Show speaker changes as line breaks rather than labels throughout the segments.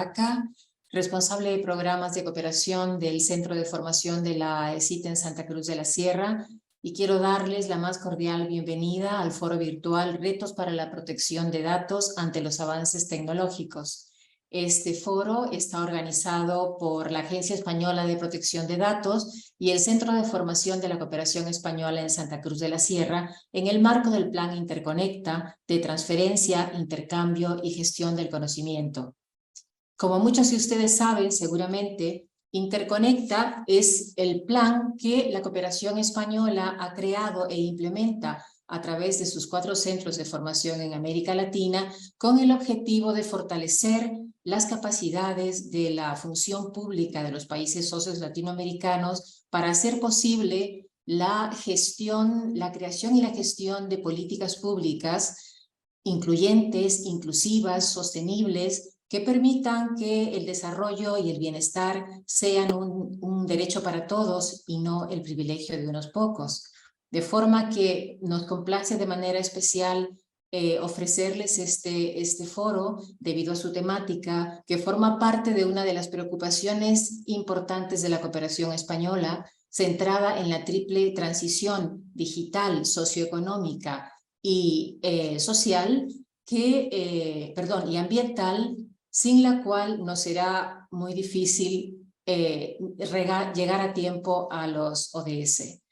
Vaca, responsable de programas de cooperación del Centro de Formación de la ESIT en Santa Cruz de la Sierra, y quiero darles la más cordial bienvenida al foro virtual Retos para la Protección de Datos ante los Avances Tecnológicos. Este foro está organizado por la Agencia Española de Protección de Datos y el Centro de Formación de la Cooperación Española en Santa Cruz de la Sierra en el marco del Plan Interconecta de transferencia, intercambio y gestión del conocimiento. Como muchos de ustedes saben, seguramente, Interconecta es el plan que la cooperación española ha creado e implementa a través de sus 4 centros de formación en América Latina con el objetivo de fortalecer las capacidades de la función pública de los países socios latinoamericanos para hacer posible la gestión, la creación y la gestión de políticas públicas incluyentes, inclusivas, sostenibles, que permitan que el desarrollo y el bienestar sean un derecho para todos y no el privilegio de unos pocos. De forma que nos complace de manera especial ofrecerles este foro debido a su temática, que forma parte de una de las preocupaciones importantes de la cooperación española, centrada en la triple transición digital, socioeconómica y social, y ambiental, sin la cual nos será muy difícil llegar a tiempo a los ODS.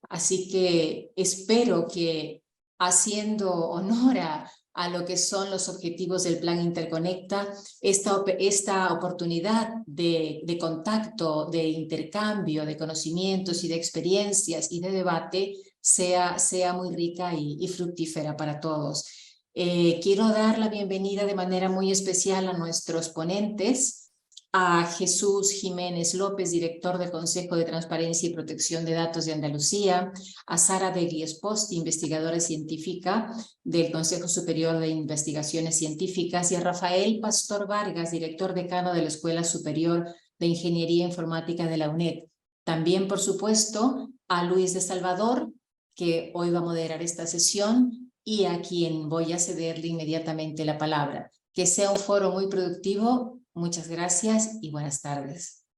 Así que espero que, haciendo honor a lo que son los objetivos del Plan Interconecta, esta oportunidad de contacto, de intercambio de conocimientos y de experiencias y de debate sea muy rica y fructífera para todos. Quiero dar la bienvenida de manera muy especial a nuestros ponentes, a Jesús Jiménez López, director del Consejo de Transparencia y Protección de Datos de Andalucía, a Sara Degli Esposti, investigadora científica del Consejo Superior de Investigaciones Científicas, y a Rafael Pastor Vargas, director decano de la Escuela Superior de Ingeniería Informática de la UNED. También, por supuesto, a Luis de Salvador, que hoy va a moderar esta sesión y a quien voy a cederle inmediatamente la palabra. Que sea un foro muy productivo. Muchas gracias y buenas tardes.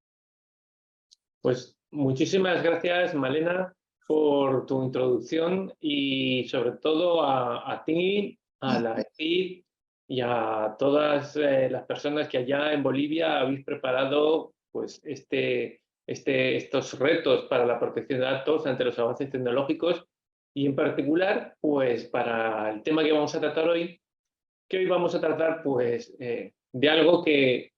Pues muchísimas gracias, Malena, por tu introducción y sobre todo a ti, a la ESIT y a todas las personas que allá en Bolivia habéis preparado pues, estos retos para la protección de datos ante los avances tecnológicos y en particular pues, para el tema que vamos a tratar hoy, que hoy vamos a tratar pues, de algo que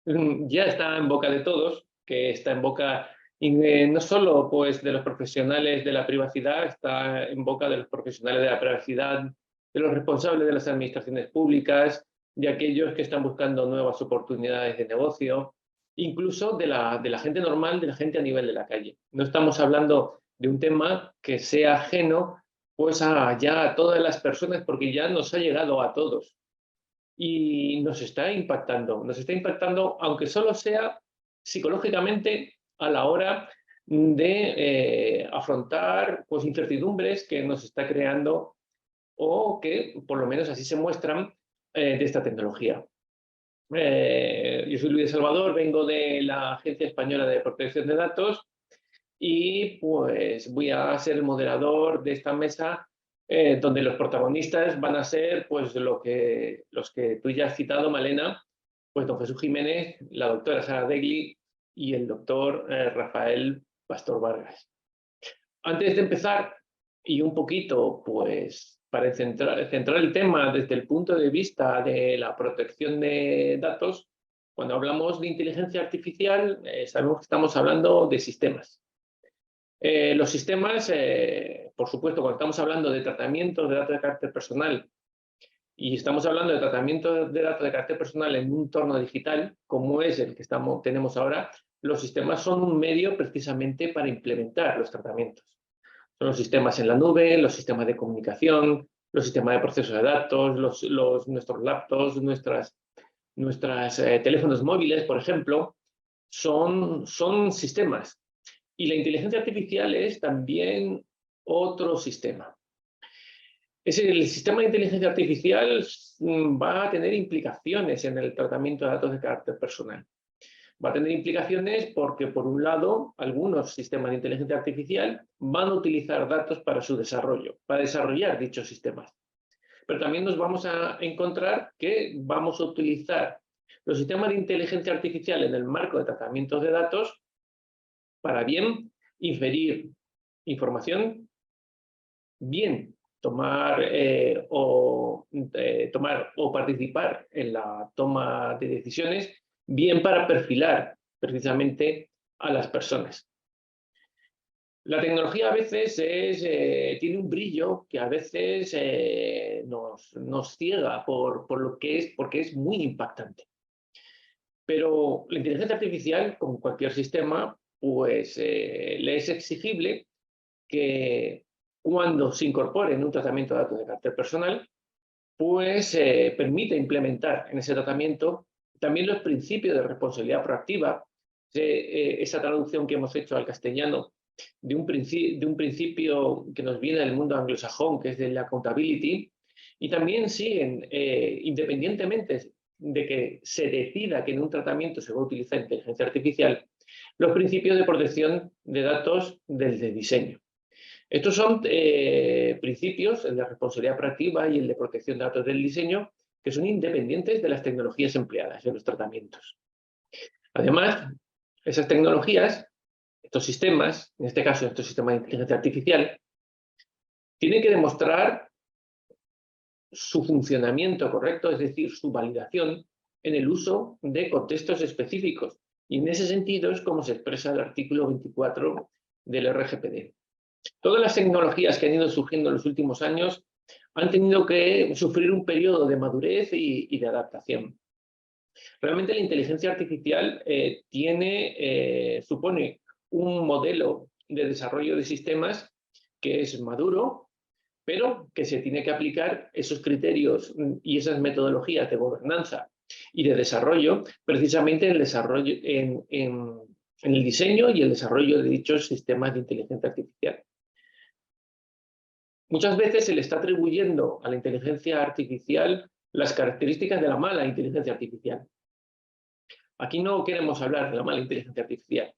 ya está en boca de todos, que está en boca no solo pues, de los profesionales de la privacidad, está en boca de los profesionales de la privacidad, de los responsables de las administraciones públicas, de aquellos que están buscando nuevas oportunidades de negocio, incluso de la gente normal, de la gente a nivel de la calle. No estamos hablando de un tema que sea ajeno pues, ya a todas las personas, porque ya nos ha llegado a todos. Y nos está impactando, aunque solo sea psicológicamente a la hora de afrontar pues, incertidumbres que nos está creando o que por lo menos así se muestran de esta tecnología. Yo soy Luis de Salvador, vengo de la Agencia Española de Protección de Datos y pues voy a ser el moderador de esta mesa donde los protagonistas van a ser pues los que tú ya has citado, Malena, pues don Jesús Jiménez, la doctora Sara Degli y el doctor Rafael Pastor Vargas. Antes de empezar, y un poquito pues para centrar el tema desde el punto de vista de la protección de datos, cuando hablamos de inteligencia artificial sabemos que estamos hablando de sistemas. Los sistemas, por supuesto, cuando estamos hablando de tratamiento de datos de carácter personal y estamos hablando de tratamiento de datos de carácter personal en un entorno digital, como es el que tenemos ahora, los sistemas son un medio precisamente para implementar los tratamientos. Son los sistemas en la nube, los sistemas de comunicación, los sistemas de proceso de datos, nuestros laptops, nuestras teléfonos móviles, por ejemplo, son sistemas. Y la inteligencia artificial es también otro sistema. El sistema de inteligencia artificial va a tener implicaciones en el tratamiento de datos de carácter personal. Va a tener implicaciones porque, por un lado, algunos sistemas de inteligencia artificial van a utilizar datos para su desarrollo, para desarrollar dichos sistemas. Pero también nos vamos a encontrar que vamos a utilizar los sistemas de inteligencia artificial en el marco de tratamientos de datos para bien inferir información, bien tomar o participar en la toma de decisiones, bien para perfilar precisamente a las personas. La tecnología a veces tiene un brillo que a veces nos ciega porque es muy impactante. Pero la inteligencia artificial, como cualquier sistema, pues le es exigible que cuando se incorpore en un tratamiento de datos de carácter personal, pues permite implementar en ese tratamiento también los principios de responsabilidad proactiva, esa traducción que hemos hecho al castellano de un principio que nos viene del mundo anglosajón, que es de la accountability, y también siguen, independientemente de que se decida que en un tratamiento se va a utilizar inteligencia artificial, los principios de protección de datos desde diseño. Estos son principios, el de responsabilidad proactiva y el de protección de datos del diseño, que son independientes de las tecnologías empleadas en los tratamientos. Además, esas tecnologías, estos sistemas, en este caso estos sistemas de inteligencia artificial, tienen que demostrar su funcionamiento correcto, es decir, su validación en el uso de contextos específicos. Y en ese sentido es como se expresa el artículo 24 del RGPD. Todas las tecnologías que han ido surgiendo en los últimos años han tenido que sufrir un periodo de madurez y de adaptación. Realmente la inteligencia artificial supone un modelo de desarrollo de sistemas que es maduro, pero que se tiene que aplicar esos criterios y esas metodologías de gobernanza y de desarrollo, precisamente en el diseño y el desarrollo de dichos sistemas de inteligencia artificial. Muchas veces se le está atribuyendo a la inteligencia artificial las características de la mala inteligencia artificial. Aquí no queremos hablar de la mala inteligencia artificial.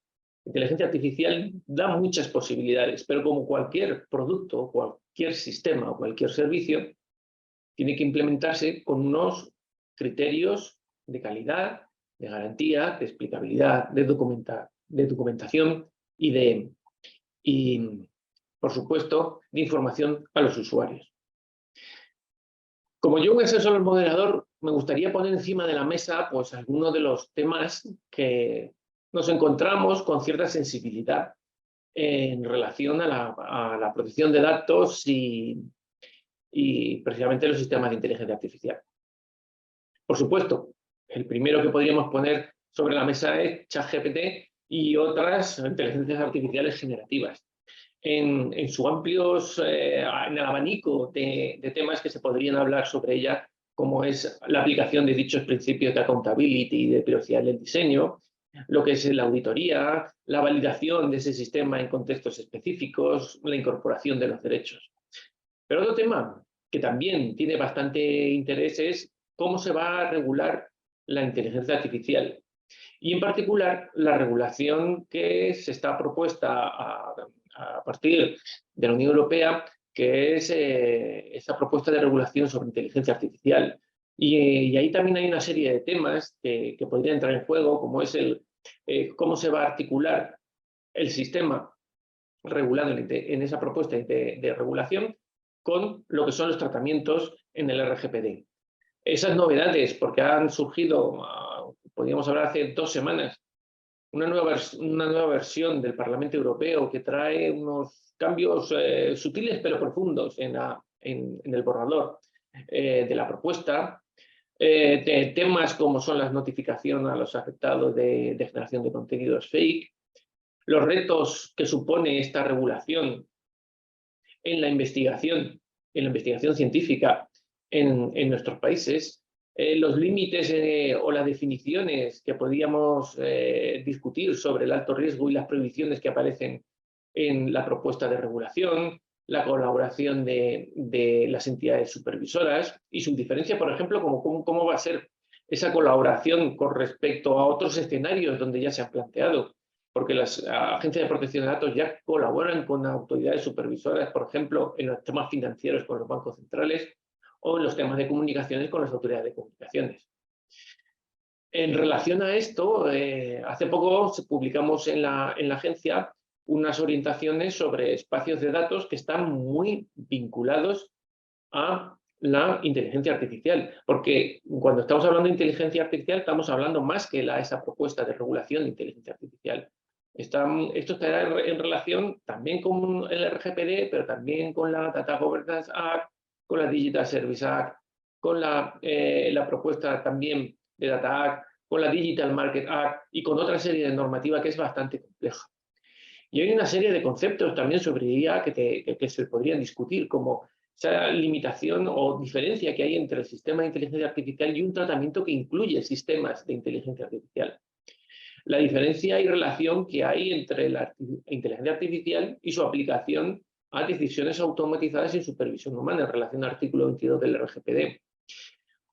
La inteligencia artificial da muchas posibilidades, pero como cualquier producto, cualquier sistema o cualquier servicio, tiene que implementarse con unos criterios de calidad, de garantía, de explicabilidad, de documentación y por supuesto, de información a los usuarios. Como yo voy a ser solo el moderador, me gustaría poner encima de la mesa pues, algunos de los temas que nos encontramos con cierta sensibilidad en relación a la protección de datos y precisamente los sistemas de inteligencia artificial. Por supuesto, el primero que podríamos poner sobre la mesa es ChatGPT y otras inteligencias artificiales generativas. En el abanico de temas que se podrían hablar sobre ella, como es la aplicación de dichos principios de accountability y de privacidad del diseño, lo que es la auditoría, la validación de ese sistema en contextos específicos, la incorporación de los derechos. Pero otro tema que también tiene bastante interés es cómo se va a regular la inteligencia artificial y, en particular, la regulación que se está propuesta a partir de la Unión Europea, que es esa propuesta de regulación sobre inteligencia artificial. Y ahí también hay una serie de temas que podrían entrar en juego, como es cómo se va a articular el sistema regulado en esa propuesta de regulación con lo que son los tratamientos en el RGPD. Esas novedades, porque han surgido, podríamos hablar hace 2 semanas, una nueva versión del Parlamento Europeo que trae unos cambios sutiles pero profundos en el borrador de la propuesta, de temas como son las notificaciones a los afectados de generación de contenidos fake, los retos que supone esta regulación en la investigación científica en nuestros países, los límites o las definiciones que podríamos discutir sobre el alto riesgo y las prohibiciones que aparecen en la propuesta de regulación, la colaboración de las entidades supervisoras y su diferencia, por ejemplo, cómo va a ser esa colaboración con respecto a otros escenarios donde ya se han planteado, porque las agencias de protección de datos ya colaboran con autoridades supervisoras, por ejemplo, en los temas financieros con los bancos centrales o en los temas de comunicaciones con las autoridades de comunicaciones. En relación a esto, hace poco publicamos en la agencia unas orientaciones sobre espacios de datos que están muy vinculados a la inteligencia artificial, porque cuando estamos hablando de inteligencia artificial estamos hablando más que esa propuesta de regulación de inteligencia artificial. Esto estará en relación también con el RGPD, pero también con la Data Governance Act, con la Digital Service Act, con la propuesta también de Data Act, con la Digital Market Act y con otra serie de normativa que es bastante compleja. Y hay una serie de conceptos también sobre IA que se podrían discutir, como esa limitación o diferencia que hay entre el sistema de inteligencia artificial y un tratamiento que incluye sistemas de inteligencia artificial. La diferencia y relación que hay entre la inteligencia artificial y su aplicación a decisiones automatizadas sin supervisión humana en relación al artículo 22 del RGPD.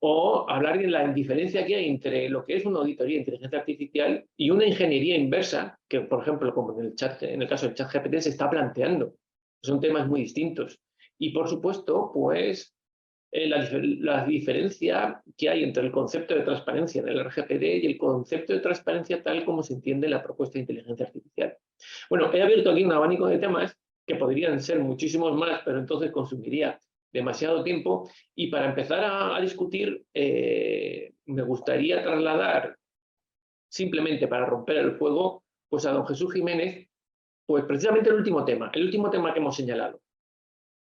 O hablar de la diferencia que hay entre lo que es una auditoría de inteligencia artificial y una ingeniería inversa, que por ejemplo, como en el caso del ChatGPT, se está planteando. Son temas muy distintos. Y por supuesto, pues la diferencia que hay entre el concepto de transparencia en el RGPD y el concepto de transparencia tal como se entiende en la propuesta de inteligencia artificial. Bueno, he abierto aquí un abanico de temas que podrían ser muchísimos más, pero entonces consumiría demasiado tiempo. Y para empezar a discutir, me gustaría trasladar, simplemente para romper el fuego, pues a don Jesús Jiménez, pues precisamente el último tema que hemos señalado,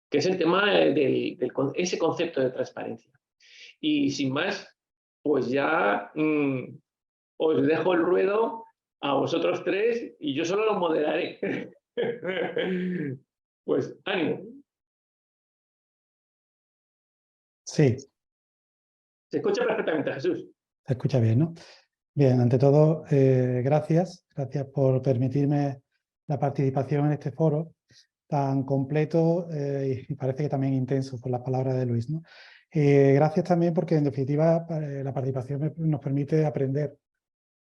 que es el tema de ese concepto de transparencia. Y sin más, pues ya os dejo el ruedo a vosotros tres y yo solo lo moderaré. Pues ánimo.
Sí.
Se escucha perfectamente, Jesús.
Se escucha bien, ¿no? Bien, ante todo, gracias por permitirme la participación en este foro tan completo y parece que también intenso por las palabras de Luis, ¿no? Gracias también porque, en definitiva, la participación nos permite aprender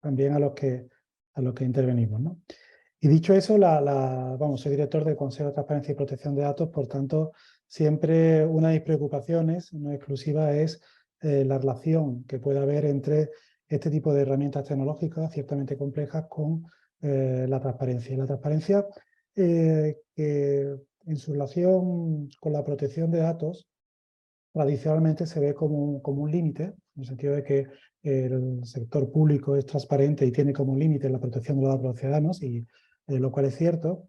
también a los que intervenimos, ¿no? Y dicho eso, soy director del Consejo de Transparencia y Protección de Datos, por tanto, siempre una de mis preocupaciones, no exclusiva, es la relación que puede haber entre este tipo de herramientas tecnológicas ciertamente complejas con la transparencia. Y la transparencia que en su relación con la protección de datos tradicionalmente se ve como un límite, en el sentido de que el sector público es transparente y tiene como límite la protección de los datos de los ciudadanos, y lo cual es cierto.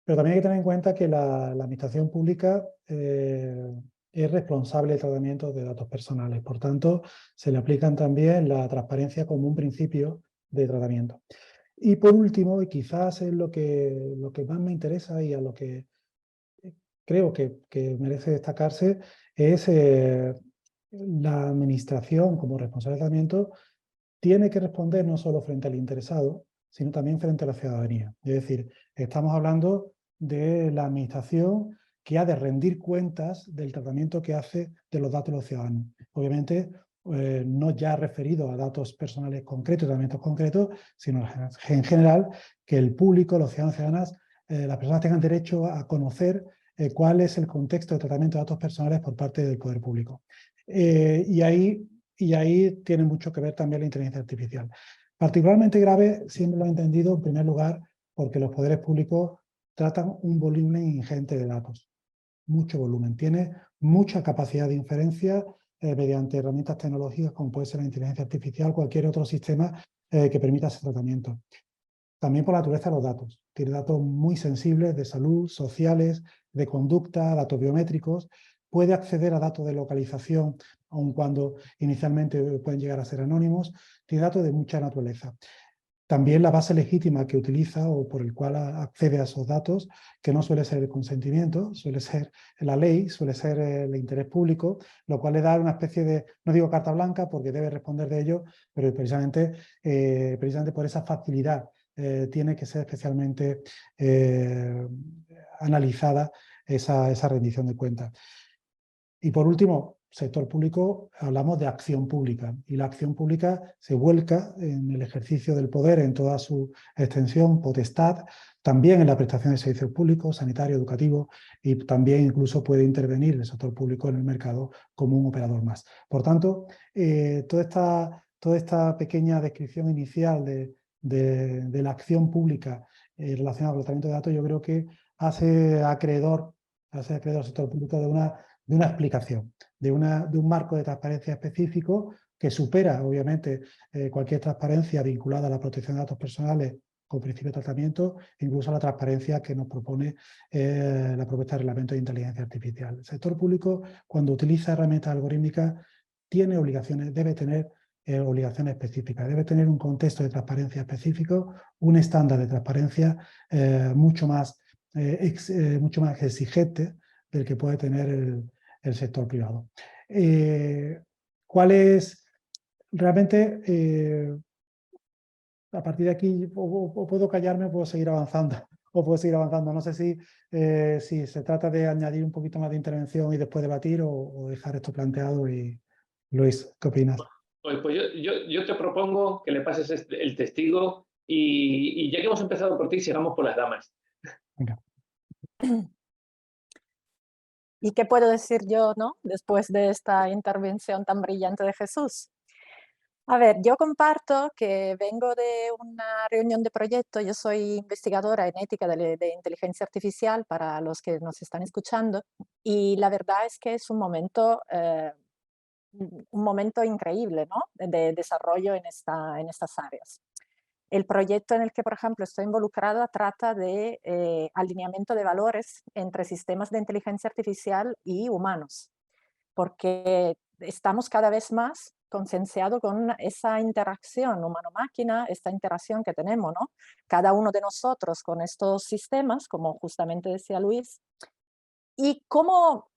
Pero también hay que tener en cuenta que la administración pública es responsable del tratamiento de datos personales. Por tanto, se le aplican también la transparencia como un principio de tratamiento. Y por último, y quizás es lo que más me interesa y a lo que creo que merece destacarse, es la administración como responsable de tratamiento tiene que responder no solo frente al interesado, sino también frente a la ciudadanía. Es decir, estamos hablando de la administración que ha de rendir cuentas del tratamiento que hace de los datos de los ciudadanos. Obviamente, no ya referido a datos personales concretos, tratamientos concretos, sino en general que el público, los ciudadanos y ciudadanas, las personas tengan derecho a conocer cuál es el contexto de tratamiento de datos personales por parte del poder público. Y ahí tiene mucho que ver también la inteligencia artificial. Particularmente grave, siempre lo he entendido, en primer lugar, porque los poderes públicos tratan un volumen ingente de datos. Mucho volumen. Tiene mucha capacidad de inferencia mediante herramientas tecnológicas como puede ser la inteligencia artificial, cualquier otro sistema que permita ese tratamiento. También por la naturaleza de los datos. Tiene datos muy sensibles de salud, sociales, de conducta, datos biométricos. Puede acceder a datos de localización, aun cuando inicialmente pueden llegar a ser anónimos. Tiene datos de mucha naturaleza. También la base legítima que utiliza o por el cual accede a esos datos, que no suele ser el consentimiento, suele ser la ley, suele ser el interés público, lo cual le da una especie de, no digo carta blanca porque debe responder de ello, pero precisamente por esa facilidad tiene que ser especialmente analizada esa rendición de cuentas. Y por último, sector público, hablamos de acción pública, y la acción pública se vuelca en el ejercicio del poder en toda su extensión, potestad, también en la prestación de servicios públicos, sanitario, educativo, y también incluso puede intervenir el sector público en el mercado como un operador más. Por tanto, toda esta pequeña descripción inicial de la acción pública relacionada con el tratamiento de datos, yo creo que hace acreedor al sector público de una explicación, de un marco de transparencia específico que supera, obviamente, cualquier transparencia vinculada a la protección de datos personales con principio de tratamiento, incluso la transparencia que nos propone la propuesta de reglamento de inteligencia artificial. El sector público, cuando utiliza herramientas algorítmicas, tiene obligaciones, debe tener obligaciones específicas, debe tener un contexto de transparencia específico, un estándar de transparencia mucho más exigente del que puede tener el sector privado. ¿Cuál es realmente, a partir de aquí, o puedo callarme o puedo seguir avanzando? No sé si se trata de añadir un poquito más de intervención y después debatir o dejar esto planteado. Y Luis, ¿qué opinas?
Pues yo te propongo que le pases el testigo y ya que hemos empezado por ti, sigamos por las damas.
Venga.
¿Y qué puedo decir yo, no? Después de esta intervención tan brillante de Jesús. A ver, yo comparto que vengo de una reunión de proyecto. Yo soy investigadora en ética de inteligencia artificial para los que nos están escuchando. Y la verdad es que es un momento increíble, ¿no? De desarrollo en estas áreas. El proyecto en el que, por ejemplo, estoy involucrada trata de alineamiento de valores entre sistemas de inteligencia artificial y humanos, porque estamos cada vez más concienciados con esa interacción humano-máquina, esta interacción que tenemos, ¿no? Cada uno de nosotros con estos sistemas, como justamente decía Luis, y cómo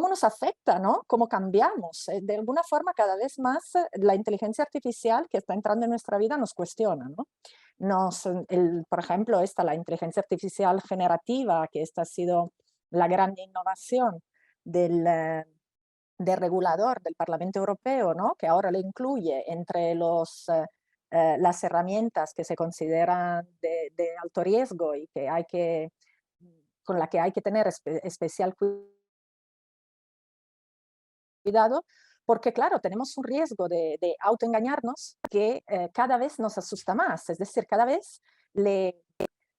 nos afecta, ¿no? Cómo cambiamos. De alguna forma, cada vez más la inteligencia artificial que está entrando en nuestra vida nos cuestiona, ¿no? Por ejemplo, la inteligencia artificial generativa, que esta ha sido la gran innovación del regulador del Parlamento Europeo, ¿no? Que ahora le incluye entre las herramientas que se consideran de alto riesgo y con la que hay que tener especial cuidado, porque claro, tenemos un riesgo de autoengañarnos que cada vez nos asusta más. Es decir, cada vez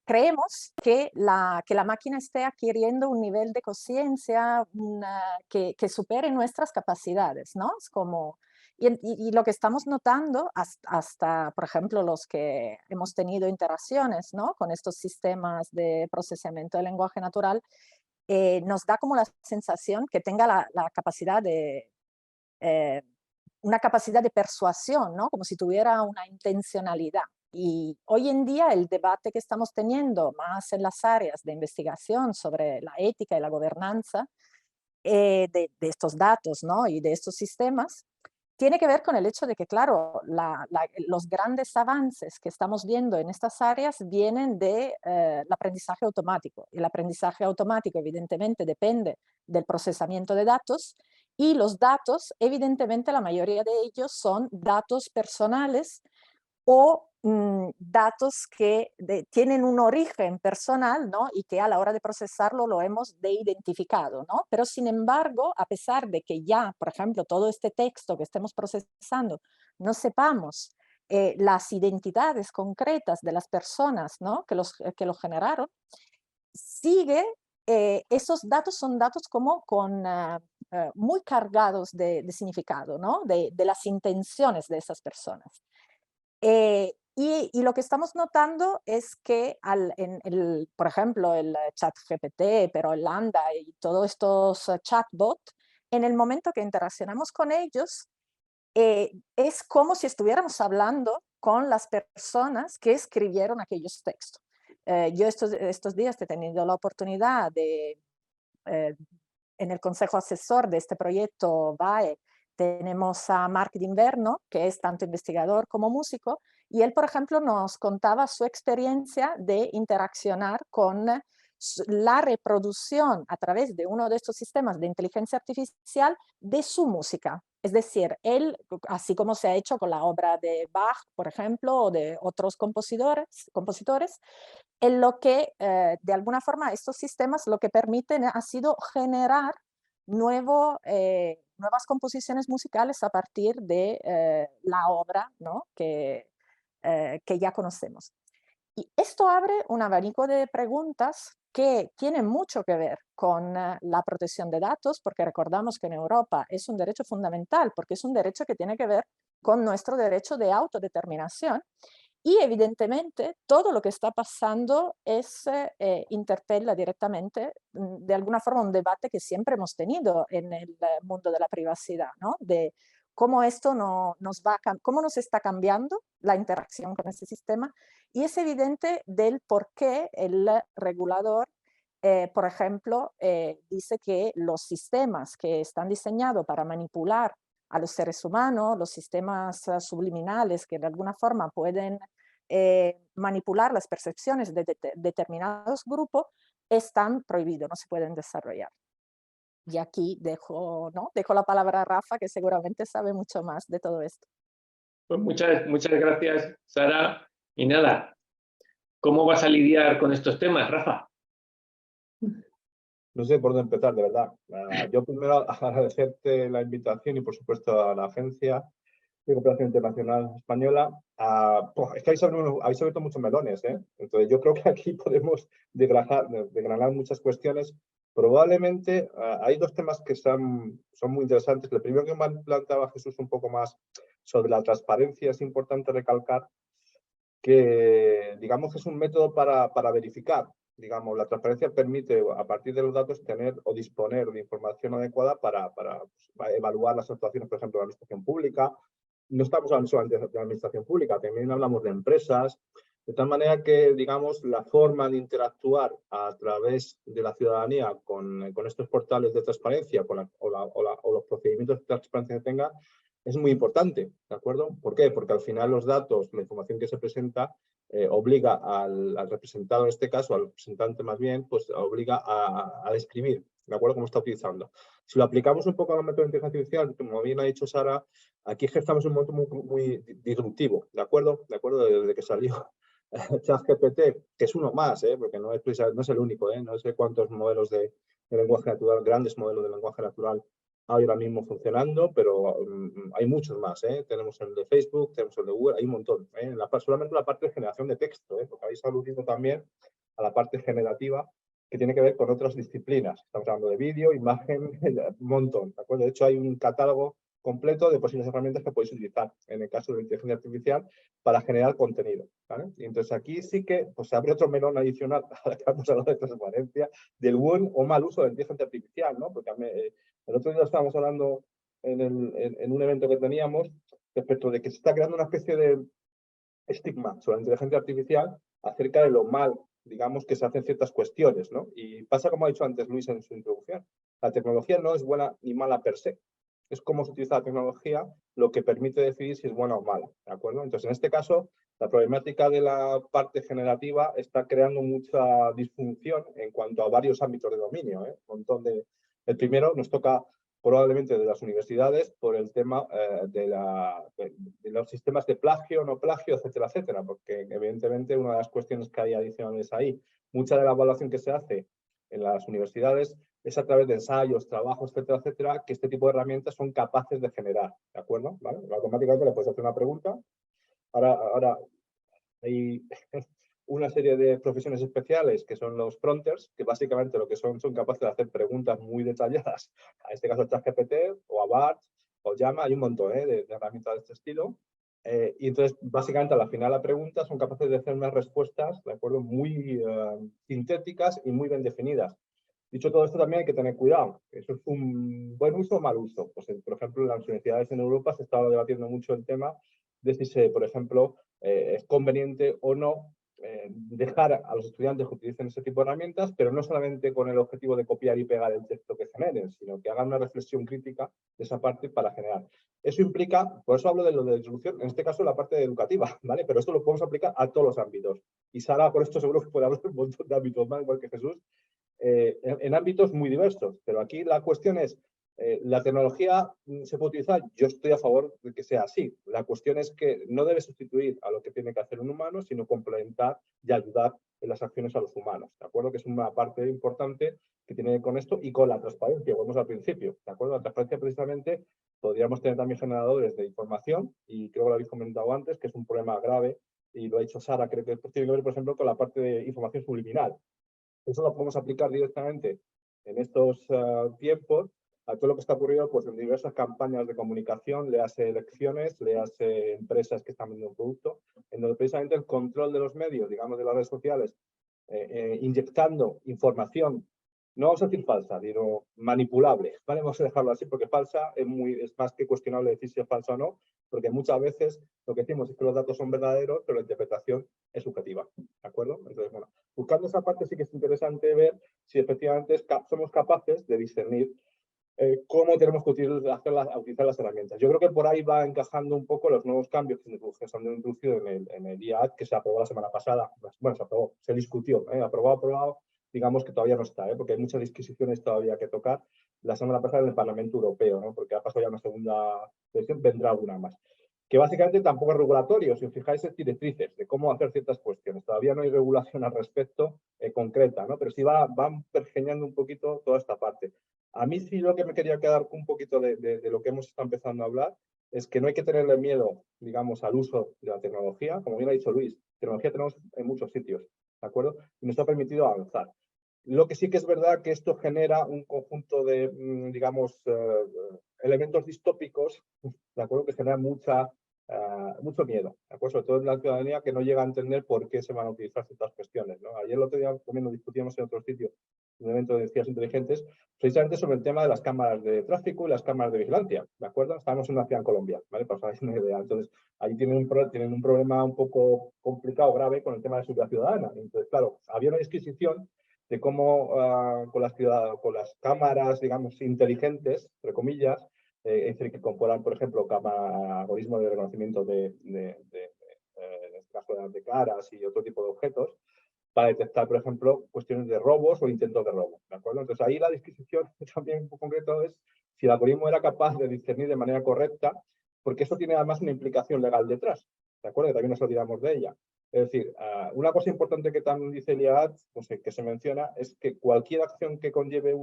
creemos que la máquina esté adquiriendo un nivel de conciencia que supere nuestras capacidades, ¿no? Es como, y lo que estamos notando, hasta, por ejemplo, los que hemos tenido interacciones, ¿no? Con estos sistemas de procesamiento del lenguaje natural, nos da como la sensación que tenga la capacidad una capacidad de persuasión, ¿no? Como si tuviera una intencionalidad. Y hoy en día el debate que estamos teniendo más en las áreas de investigación sobre la ética y la gobernanza de estos datos, ¿no? Y de estos sistemas, tiene que ver con el hecho de que, claro, los grandes avances que estamos viendo en estas áreas vienen del aprendizaje automático. El aprendizaje automático, evidentemente, depende del procesamiento de datos, y los datos, evidentemente, la mayoría de ellos son datos personales o datos que tienen un origen personal, ¿no? Y que a la hora de procesarlo lo hemos identificado, ¿no? Pero sin embargo, a pesar de que ya, por ejemplo, todo este texto que estemos procesando, no sepamos las identidades concretas de las personas, ¿no? que los generaron, esos datos son datos como muy cargados de significado, ¿no? De las intenciones de esas personas. Y lo que estamos notando es que, por ejemplo, el ChatGPT, pero el Lambda y todos estos chatbots, en el momento que interaccionamos con ellos, es como si estuviéramos hablando con las personas que escribieron aquellos textos. Yo estos días he tenido la oportunidad en el consejo asesor de este proyecto VAE, tenemos a Marc D'Inverno, que es tanto investigador como músico, y él, por ejemplo, nos contaba su experiencia de interaccionar con la reproducción a través de uno de estos sistemas de inteligencia artificial de su música. Es decir, él, así como se ha hecho con la obra de Bach, por ejemplo, o de otros compositores, en lo que de alguna forma estos sistemas lo que permiten ha sido generar nuevas composiciones musicales a partir de la obra, ¿no? que ya conocemos. Y esto abre un abanico de preguntas que tienen mucho que ver con la protección de datos, porque recordamos que en Europa es un derecho fundamental, porque es un derecho que tiene que ver con nuestro derecho de autodeterminación. Y evidentemente todo lo que está pasando interpela directamente, de alguna forma, un debate que siempre hemos tenido en el mundo de la privacidad, ¿no? De cómo esto cómo nos está cambiando la interacción con ese sistema. Y es evidente del por qué el regulador, por ejemplo, dice que los sistemas que están diseñados para manipular a los seres humanos, los sistemas subliminales que de alguna forma pueden manipular las percepciones de determinados grupos, están prohibidos, no se pueden desarrollar. Y aquí dejo la palabra a Rafa, que seguramente sabe mucho más de todo esto.
Pues muchas gracias, Sara. Y nada, ¿cómo vas a lidiar con estos temas, Rafa?
No sé por dónde empezar, de verdad. Yo primero agradecerte la invitación y, por supuesto, a la Agencia de Cooperación Internacional Española. Es que habéis abierto muchos melones, ¿eh? Entonces, yo creo que aquí podemos desgranar muchas cuestiones. Probablemente hay dos temas que son muy interesantes. El primero que me planteaba Jesús un poco más sobre la transparencia. Es importante recalcar que, digamos, que es un método para verificar. Digamos, la transparencia permite, a partir de los datos, tener o disponer de información adecuada para evaluar las actuaciones, por ejemplo, de la administración pública. No estamos hablando solamente de la administración pública, también hablamos de empresas, de tal manera que, digamos, la forma de interactuar a través de la ciudadanía con estos portales de transparencia o los procedimientos de transparencia que tenga es muy importante, ¿de acuerdo? ¿Por qué? Porque al final los datos, la información que se presenta, obliga al representado, en este caso, al representante más bien, pues obliga a describir, ¿de acuerdo? Cómo está utilizando. Si lo aplicamos un poco a los métodos de inteligencia artificial, como bien ha dicho Sara, aquí estamos en un momento muy disruptivo, ¿de acuerdo? Desde que salió ChatGPT, que es uno más, porque no es el único, no sé cuántos modelos de lenguaje natural, grandes modelos de lenguaje natural hay ahora mismo funcionando, pero hay muchos más. Tenemos el de Facebook, tenemos el de Google, hay un montón. Solamente la parte de generación de texto, porque habéis aludido también a la parte generativa que tiene que ver con otras disciplinas. Estamos hablando de vídeo, imagen, un montón. ¿De acuerdo? De hecho, hay un catálogo completo de posibles herramientas que podéis utilizar en el caso de la inteligencia artificial para generar contenido, ¿vale? Y entonces aquí sí que pues, se abre otro melón adicional, ahora que vamos a hablar de transparencia, del buen o mal uso de la inteligencia artificial, ¿no? Porque el otro día estábamos hablando en un evento que teníamos respecto de que se está creando una especie de estigma sobre la inteligencia artificial acerca de lo mal, digamos, que se hacen ciertas cuestiones, ¿no? Y pasa como ha dicho antes Luis en su introducción. La tecnología no es buena ni mala per se. Es cómo se utiliza la tecnología lo que permite decidir si es buena o mala, ¿de acuerdo? Entonces, en este caso, la problemática de la parte generativa está creando mucha disfunción en cuanto a varios ámbitos de dominio, ¿eh? Un montón de... El primero nos toca probablemente de las universidades por el tema de los sistemas de plagio, no plagio, etcétera, etcétera, porque evidentemente una de las cuestiones que hay adicionales ahí, mucha de la evaluación que se hace en las universidades es a través de ensayos, trabajos, etcétera, etcétera, que este tipo de herramientas son capaces de generar, ¿de acuerdo? ¿Vale? Automáticamente le puedes hacer una pregunta. Ahora hay una serie de profesiones especiales que son los prompters, que básicamente lo que son capaces de hacer preguntas muy detalladas, a este caso ChatGPT o a BART o Llama, hay un montón de herramientas de este estilo. Y entonces, básicamente, al final la pregunta son capaces de hacer unas respuestas, ¿de acuerdo? Muy sintéticas y muy bien definidas. Dicho todo esto, también hay que tener cuidado. ¿Eso es un buen uso o mal uso? Pues, por ejemplo, en las universidades en Europa se está debatiendo mucho el tema de si, por ejemplo, es conveniente o no dejar a los estudiantes que utilicen ese tipo de herramientas, pero no solamente con el objetivo de copiar y pegar el texto que generen, sino que hagan una reflexión crítica de esa parte para generar. Eso implica, por eso hablo de lo de distribución, en este caso la parte educativa, ¿vale? Pero esto lo podemos aplicar a todos los ámbitos. Y Sara, por esto seguro que puede hablar de un montón de ámbitos más, igual que Jesús, en ámbitos muy diversos. Pero aquí la cuestión es, la tecnología se puede utilizar, yo estoy a favor de que sea así. La cuestión es que no debe sustituir a lo que tiene que hacer un humano, sino complementar y ayudar en las acciones a los humanos. ¿De acuerdo? Que es una parte importante que tiene que ver con esto y con la transparencia, volvemos al principio. ¿De acuerdo? La transparencia precisamente podríamos tener también generadores de información y creo que lo habéis comentado antes, que es un problema grave y lo ha dicho Sara, creo que tiene que ver, por ejemplo, con la parte de información subliminal. Eso lo podemos aplicar directamente en estos tiempos a todo lo que está ocurriendo pues, en diversas campañas de comunicación, le hace elecciones, le hace empresas que están vendiendo un producto, en donde precisamente el control de los medios, digamos, de las redes sociales, inyectando información, no vamos a decir falsa, sino manipulable, ¿vale? Vamos a dejarlo así, porque falsa es más que cuestionable decir si es falsa o no, porque muchas veces lo que decimos es que los datos son verdaderos, pero la interpretación es subjetiva, ¿de acuerdo? Entonces, bueno, buscando esa parte sí que es interesante ver si efectivamente somos capaces de discernir cómo tenemos que utilizar las herramientas. Yo creo que por ahí va encajando un poco los nuevos cambios que se han introducido en el IAD, que se aprobó la semana pasada. Bueno, se aprobó, se discutió, aprobado, digamos que todavía no está, porque hay muchas disquisiciones todavía que tocar. La semana pasada en el Parlamento Europeo, ¿no? Porque ha pasado ya una segunda versión, vendrá alguna más. Que básicamente tampoco es regulatorio, si os fijáis, es directrices de cómo hacer ciertas cuestiones. Todavía no hay regulación al respecto concreta, ¿no? Pero sí van pergeñando un poquito toda esta parte. A mí sí lo que me quería quedar un poquito de lo que hemos estado empezando a hablar es que no hay que tenerle miedo, digamos, al uso de la tecnología. Como bien ha dicho Luis, tecnología tenemos en muchos sitios, ¿de acuerdo? Y nos ha permitido avanzar. Lo que sí que es verdad que esto genera un conjunto de, digamos, elementos distópicos, ¿de acuerdo? Que generan mucho miedo, ¿de acuerdo? Sobre todo en la ciudadanía que no llega a entender por qué se van a utilizar ciertas cuestiones, ¿no? Ayer el otro día también lo discutíamos en otro sitio, en un evento de ciudades inteligentes, precisamente sobre el tema de las cámaras de tráfico y las cámaras de vigilancia, ¿de acuerdo? Estamos en una ciudad en Colombia, ¿vale? Para que os hagáis una idea. Entonces, ahí tienen un problema un poco complicado, grave, con el tema de seguridad ciudadana. Entonces, claro, había una disquisición de cómo con las cámaras, digamos, inteligentes, entre comillas, es decir, que incorporan, por ejemplo, algoritmos de reconocimiento de caras y otro tipo de objetos, para detectar, por ejemplo, cuestiones de robos o intentos de robo, ¿de acuerdo? Entonces, ahí la disquisición también en concreto es si el algoritmo era capaz de discernir de manera correcta, porque eso tiene además una implicación legal detrás, ¿de acuerdo? Que también nos olvidamos de ella. Es decir, una cosa importante que también dice el IAD, pues, que se menciona, es que cualquier acción que conlleve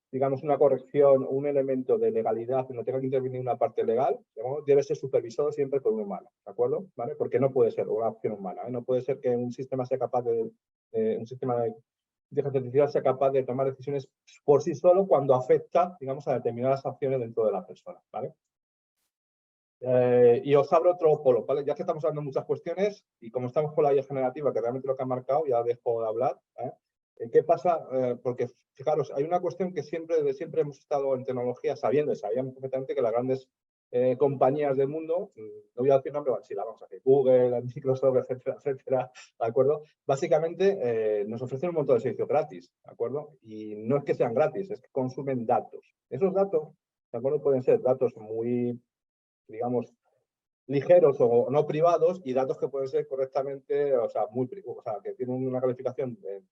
digamos, una corrección, un elemento de legalidad que no tenga que intervenir una parte legal, digamos, debe ser supervisado siempre por un humano, ¿de acuerdo? ¿Vale? Porque no puede ser una acción humana, ¿eh? No puede ser que un sistema sea capaz un sistema de inteligencia artificial sea capaz de tomar decisiones por sí solo cuando afecta, digamos, a determinadas acciones dentro de la persona, ¿vale? Y os abro otro polo, ¿vale? Ya que estamos hablando de muchas cuestiones y como estamos con la IA generativa, que realmente lo que ha marcado, ya dejo de hablar, ¿eh? ¿Qué pasa? Porque, fijaros, hay una cuestión que desde siempre hemos estado en tecnología sabiendo, y sabíamos perfectamente que las grandes compañías del mundo, no voy a decir nombre, sí, la vamos a hacer, Google, Microsoft, etcétera, etcétera, ¿de acuerdo? Básicamente nos ofrecen un montón de servicios gratis, ¿de acuerdo? Y no es que sean gratis, es que consumen datos. Esos datos, ¿de acuerdo? Pueden ser datos muy, digamos, ligeros o no privados y datos que pueden ser correctamente, o sea, que tienen una calificación de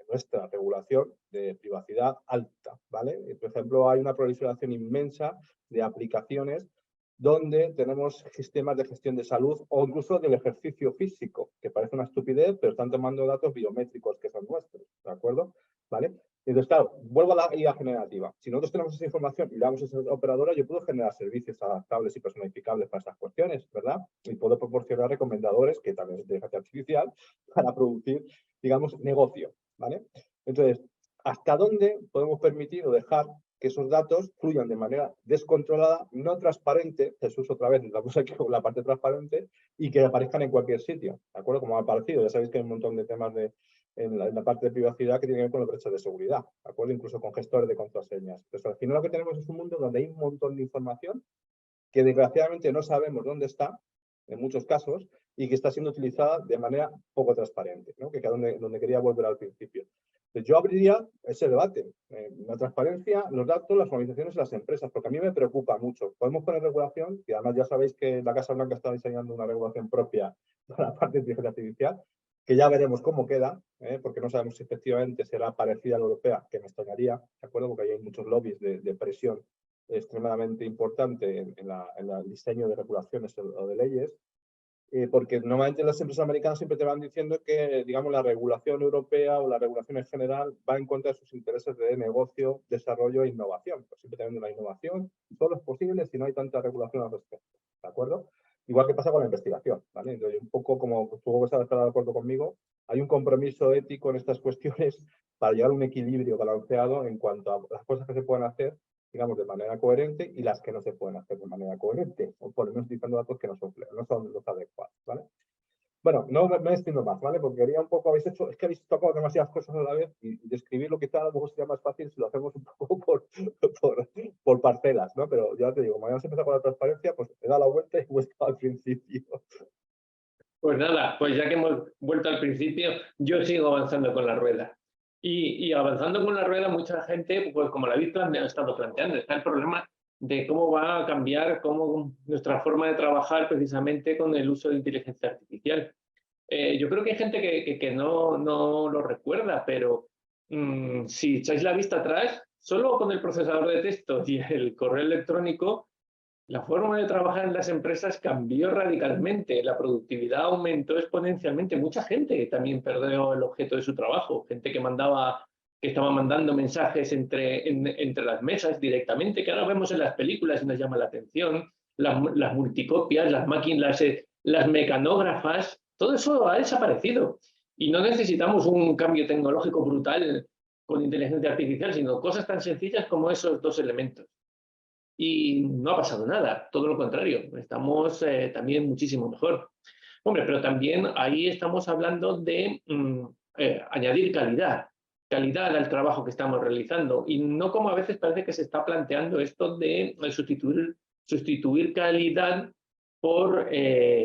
nuestra regulación de privacidad alta, ¿vale? Por ejemplo, hay una proliferación inmensa de aplicaciones donde tenemos sistemas de gestión de salud o incluso del ejercicio físico, que parece una estupidez, pero están tomando datos biométricos que son nuestros, ¿de acuerdo? ¿Vale? Entonces, claro, vuelvo a la IA generativa. Si nosotros tenemos esa información y le damos a esa operadora, yo puedo generar servicios adaptables y personalificables para estas cuestiones, ¿verdad? Y puedo proporcionar recomendadores, que también es inteligencia artificial, para producir, digamos, negocio, ¿vale? Entonces, ¿hasta dónde podemos permitir o dejar que esos datos fluyan de manera descontrolada, no transparente, Jesús otra vez, la cosa que con la parte transparente, y que aparezcan en cualquier sitio, ¿de acuerdo? Como ha aparecido, ya sabéis que hay un montón de temas en la parte de privacidad que tiene que ver con los brechas de seguridad, ¿de acuerdo? Incluso con gestores de contraseñas. Entonces, al final lo que tenemos es un mundo donde hay un montón de información que desgraciadamente no sabemos dónde está, en muchos casos, y que está siendo utilizada de manera poco transparente, ¿no? Que es donde quería volver al principio. Entonces, yo abriría ese debate, la transparencia, los datos, las organizaciones y las empresas, porque a mí me preocupa mucho. Podemos poner regulación, y además ya sabéis que la Casa Blanca está diseñando una regulación propia para la parte de inteligencia artificial, que ya veremos cómo queda, porque no sabemos si efectivamente será parecida a la europea, que me extrañaría, ¿de acuerdo? Porque ahí hay muchos lobbies de presión extremadamente importante en el diseño de regulaciones o de leyes. Porque normalmente las empresas americanas siempre te van diciendo que, digamos, la regulación europea o la regulación en general va en contra de sus intereses de negocio, desarrollo e innovación. Pues siempre te venden la innovación, solo es posible si no hay tanta regulación al respecto, ¿de acuerdo? Igual que pasa con la investigación, ¿vale? Entonces, un poco como tú estarás de acuerdo conmigo, hay un compromiso ético en estas cuestiones para llegar a un equilibrio balanceado en cuanto a las cosas que se pueden hacer, digamos, de manera coherente y las que no se pueden hacer de manera coherente, o por lo menos utilizando datos que no son los adecuados, ¿vale? Bueno, no me extiendo más, ¿vale? Porque quería un poco, es que habéis tocado demasiadas cosas a la vez y describirlo quizá a lo mejor sería más fácil si lo hacemos un poco por parcelas, ¿no? Pero ya te digo, como habíamos empezado con la transparencia, pues he dado la vuelta y he vuelto al principio.
Pues nada, pues ya que hemos vuelto al principio, yo sigo avanzando con la rueda. Y avanzando con la rueda, mucha gente, pues como la habéis estado planteando, está el problema de cómo va a cambiar nuestra forma de trabajar precisamente con el uso de inteligencia artificial. Yo creo que hay gente que no lo recuerda, pero si echáis la vista atrás, solo con el procesador de texto y el correo electrónico, la forma de trabajar en las empresas cambió radicalmente, la productividad aumentó exponencialmente. Mucha gente también perdió el objeto de su trabajo, gente que estaba mandando mensajes entre las mesas directamente, que ahora vemos en las películas y nos llama la atención, las multicopias, las máquinas, las mecanógrafas, todo eso ha desaparecido. Y no necesitamos un cambio tecnológico brutal con inteligencia artificial, sino cosas tan sencillas como esos dos elementos. Y no ha pasado nada, todo lo contrario, estamos también muchísimo mejor. Hombre, pero también ahí estamos hablando de añadir calidad al trabajo que estamos realizando y no como a veces parece que se está planteando esto de sustituir calidad por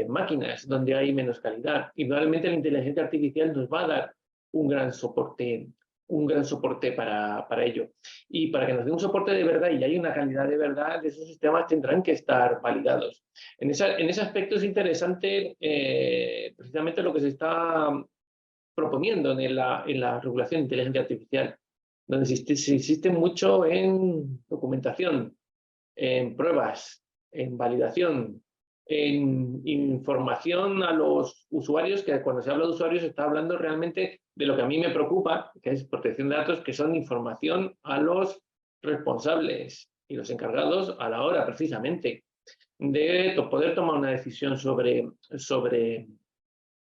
máquinas donde hay menos calidad. Y probablemente la inteligencia artificial nos va a dar un gran soporte para ello. Y para que nos dé un soporte de verdad y haya una calidad de verdad, esos sistemas tendrán que estar validados. En ese aspecto es interesante precisamente lo que se está proponiendo en la regulación de inteligencia artificial, donde se insiste mucho en documentación, en pruebas, en validación, en información a los usuarios, que cuando se habla de usuarios se está hablando realmente de lo que a mí me preocupa, que es protección de datos, que son información a los responsables y los encargados a la hora precisamente de poder tomar una decisión sobre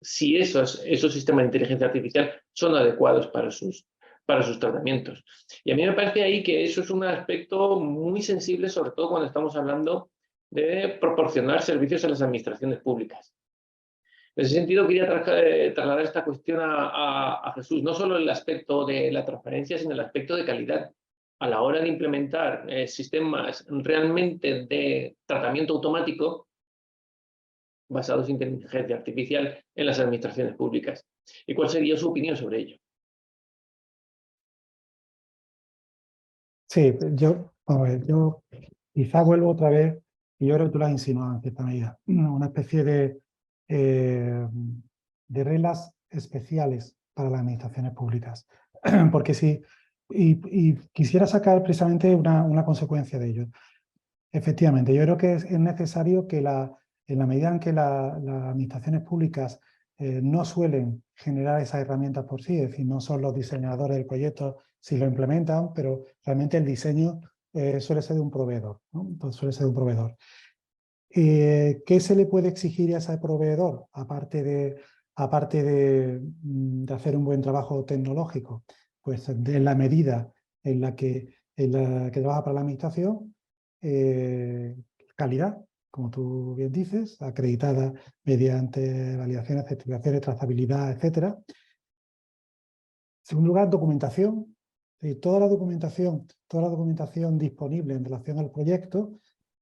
si esos sistemas de inteligencia artificial son adecuados para sus tratamientos. Y a mí me parece ahí que eso es un aspecto muy sensible, sobre todo cuando estamos hablando de proporcionar servicios a las administraciones públicas. En ese sentido, quería trasladar esta cuestión a Jesús, no solo el aspecto de la transparencia, sino el aspecto de calidad. A la hora de implementar sistemas realmente de tratamiento automático, basados en inteligencia artificial en las administraciones públicas. ¿Y cuál sería su opinión sobre ello?
Sí, yo quizá vuelvo otra vez, y yo creo que tú lo has insinuado en cierta medida, una especie de reglas especiales para las administraciones públicas. Porque sí, y quisiera sacar precisamente una consecuencia de ello. Efectivamente, yo creo que es necesario que en la medida en que las administraciones públicas no suelen generar esas herramientas por sí, es decir, no son los diseñadores del proyecto si lo implementan, pero realmente el diseño suele ser de un proveedor, ¿no? Entonces suele ser de un proveedor. ¿Qué se le puede exigir a ese proveedor, aparte de hacer un buen trabajo tecnológico? Pues en la medida en la que trabaja para la administración, calidad, como tú bien dices, acreditada mediante validaciones, certificaciones, trazabilidad, etc. En segundo lugar, documentación. Toda la documentación disponible en relación al proyecto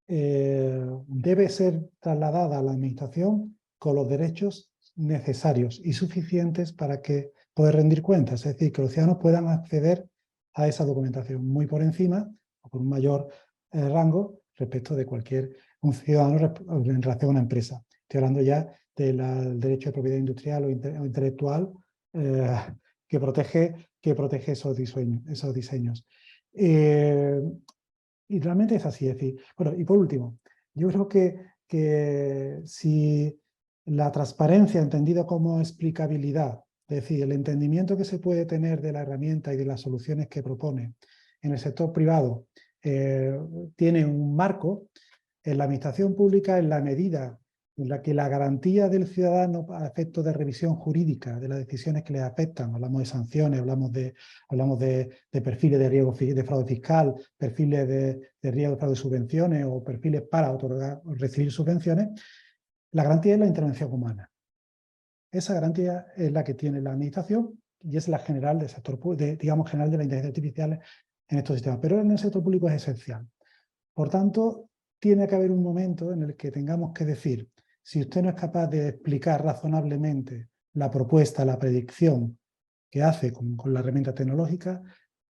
debe ser trasladada a la administración con los derechos necesarios y suficientes para que poder rendir cuentas, es decir, que los ciudadanos puedan acceder a esa documentación muy por encima o con un mayor rango respecto de cualquier un ciudadano en relación a una empresa. Estoy hablando ya del derecho de propiedad industrial o intelectual que protege esos diseños. Y realmente es así, es decir, bueno, y por último, yo creo que si la transparencia entendida como explicabilidad, es decir, el entendimiento que se puede tener de la herramienta y de las soluciones que propone en el sector privado tiene un marco, en la administración pública, en la medida en la que la garantía del ciudadano a efectos de revisión jurídica de las decisiones que le afectan, hablamos de sanciones, hablamos de perfiles de riesgo de fraude fiscal, perfiles de riesgo de fraude de subvenciones o perfiles para otorgar o recibir subvenciones, la garantía es la intervención humana. Esa garantía es la que tiene la administración y es la general del sector, digamos, general de la inteligencia artificial en estos sistemas, pero en el sector público es esencial. Por tanto, tiene que haber un momento en el que tengamos que decir, si usted no es capaz de explicar razonablemente la propuesta, la predicción que hace con la herramienta tecnológica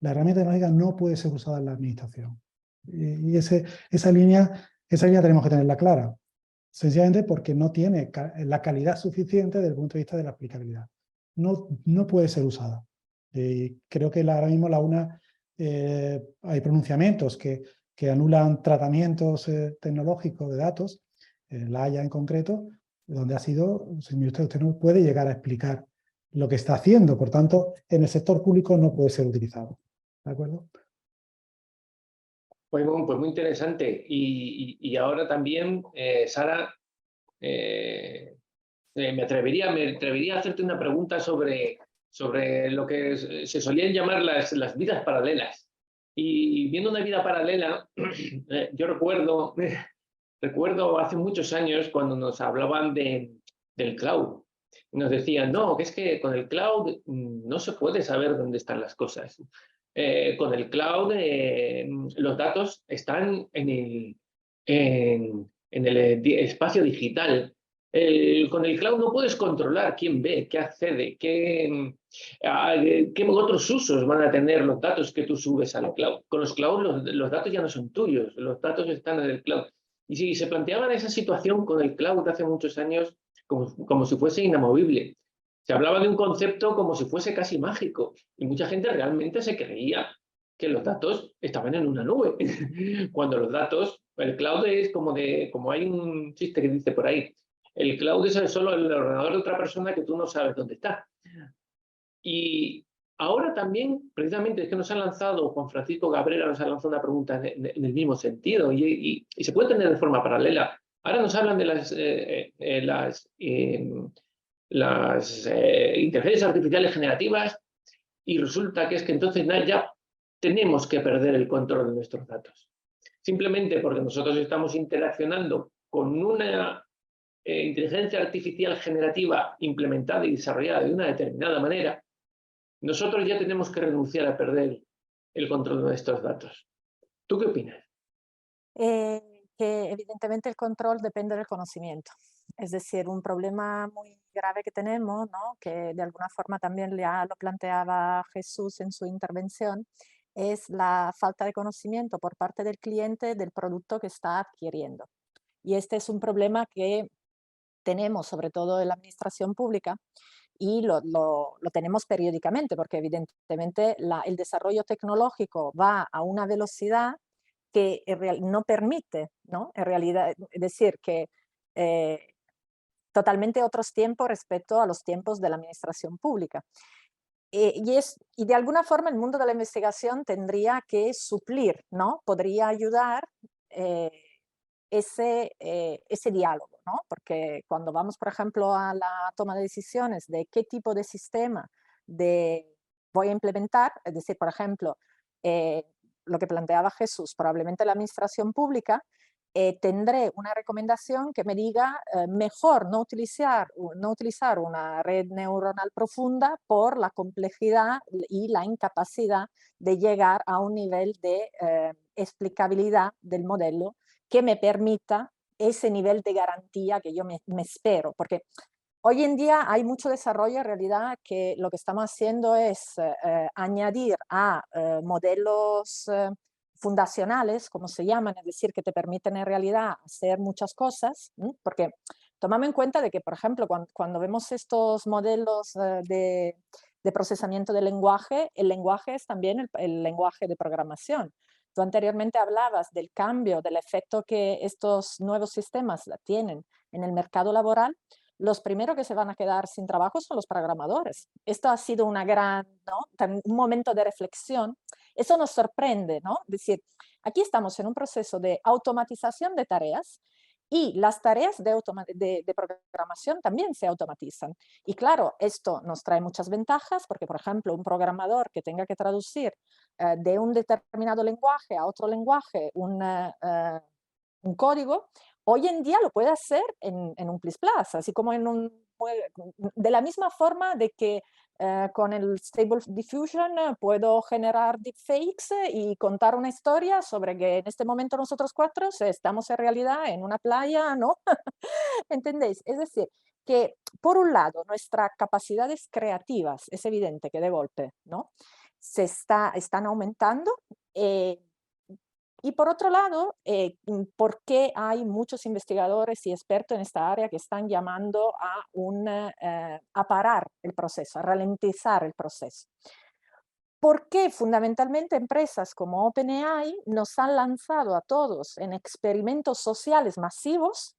no puede ser usada en la administración. Y esa línea tenemos que tenerla clara, sencillamente porque no tiene la calidad suficiente desde el punto de vista de la aplicabilidad. No puede ser usada. Creo que ahora mismo la UNA hay pronunciamientos que anulan tratamientos tecnológicos de datos, la Haya en concreto, donde ha sido, señor usted no puede llegar a explicar lo que está haciendo, por tanto, en el sector público no puede ser utilizado. ¿De acuerdo?
Pues muy interesante. Y ahora también, Sara, me atrevería a hacerte una pregunta sobre lo que se solían llamar las vidas paralelas. Y viendo una vida paralela, yo recuerdo hace muchos años cuando nos hablaban del cloud. Nos decían, no, que es que con el cloud no se puede saber dónde están las cosas. Con el cloud los datos están en el espacio digital. Con el cloud no puedes controlar quién ve, qué accede, qué otros usos van a tener los datos que tú subes al cloud. Con los cloud los datos ya no son tuyos, los datos están en el cloud. Y si se planteaban esa situación con el cloud hace muchos años como si fuese inamovible, se hablaba de un concepto como si fuese casi mágico y mucha gente realmente se creía que los datos estaban en una nube. Cuando los datos, el cloud es como hay un chiste que dice por ahí, el cloud es solo el ordenador de otra persona que tú no sabes dónde está. Y ahora también, precisamente, es que nos han lanzado, Juan Francisco Cabrera nos ha lanzado una pregunta en el mismo sentido y se puede tener de forma paralela. Ahora nos hablan de las inteligencias artificiales generativas y resulta que es que entonces ya tenemos que perder el control de nuestros datos. Simplemente porque nosotros estamos interaccionando con una inteligencia artificial generativa implementada y desarrollada de una determinada manera, nosotros ya tenemos que renunciar a perder el control de nuestros datos. ¿Tú qué opinas?
Que evidentemente el control depende del conocimiento. Es decir, un problema muy grave que tenemos, ¿no? Que de alguna forma también lo planteaba Jesús en su intervención, es la falta de conocimiento por parte del cliente del producto que está adquiriendo. Y este es un problema que tenemos sobre todo en la administración pública y lo tenemos periódicamente porque evidentemente el desarrollo tecnológico va a una velocidad que no permite, ¿no? En realidad, es decir, que totalmente otros tiempos respecto a los tiempos de la administración pública. Y de alguna forma el mundo de la investigación tendría que suplir, ¿no? Podría ayudar ese diálogo, ¿no? Porque cuando vamos, por ejemplo, a la toma de decisiones de qué tipo de sistema voy a implementar, es decir, por ejemplo, lo que planteaba Jesús, probablemente la administración pública, tendré una recomendación que me diga mejor no utilizar una red neuronal profunda por la complejidad y la incapacidad de llegar a un nivel de explicabilidad del modelo que me permita ese nivel de garantía que yo me espero, porque hoy en día hay mucho desarrollo en realidad que lo que estamos haciendo es añadir a modelos fundacionales, como se llaman, es decir, que te permiten en realidad hacer muchas cosas, porque tomamos en cuenta de que, por ejemplo, cuando vemos estos modelos de procesamiento del lenguaje, el lenguaje es también el lenguaje de programación. Tú anteriormente hablabas del cambio, del efecto que estos nuevos sistemas tienen en el mercado laboral. Los primeros que se van a quedar sin trabajo son los programadores. Esto ha sido una gran, ¿no? Un momento de reflexión. Eso nos sorprende, ¿no? Es decir, aquí estamos en un proceso de automatización de tareas y las tareas de programación también se automatizan. Y claro, esto nos trae muchas ventajas porque, por ejemplo, un programador que tenga que traducir de un determinado lenguaje a otro lenguaje un código, hoy en día lo puede hacer en un plis plas, así como de la misma forma de que con el Stable Diffusion puedo generar deepfakes y contar una historia sobre que en este momento nosotros cuatro estamos en realidad en una playa, ¿no? ¿Entendéis? Es decir, que por un lado nuestras capacidades creativas, es evidente que de golpe, ¿no? Están aumentando. Y por otro lado, ¿por qué hay muchos investigadores y expertos en esta área que están llamando a parar el proceso, a ralentizar el proceso? Porque fundamentalmente empresas como OpenAI nos han lanzado a todos en experimentos sociales masivos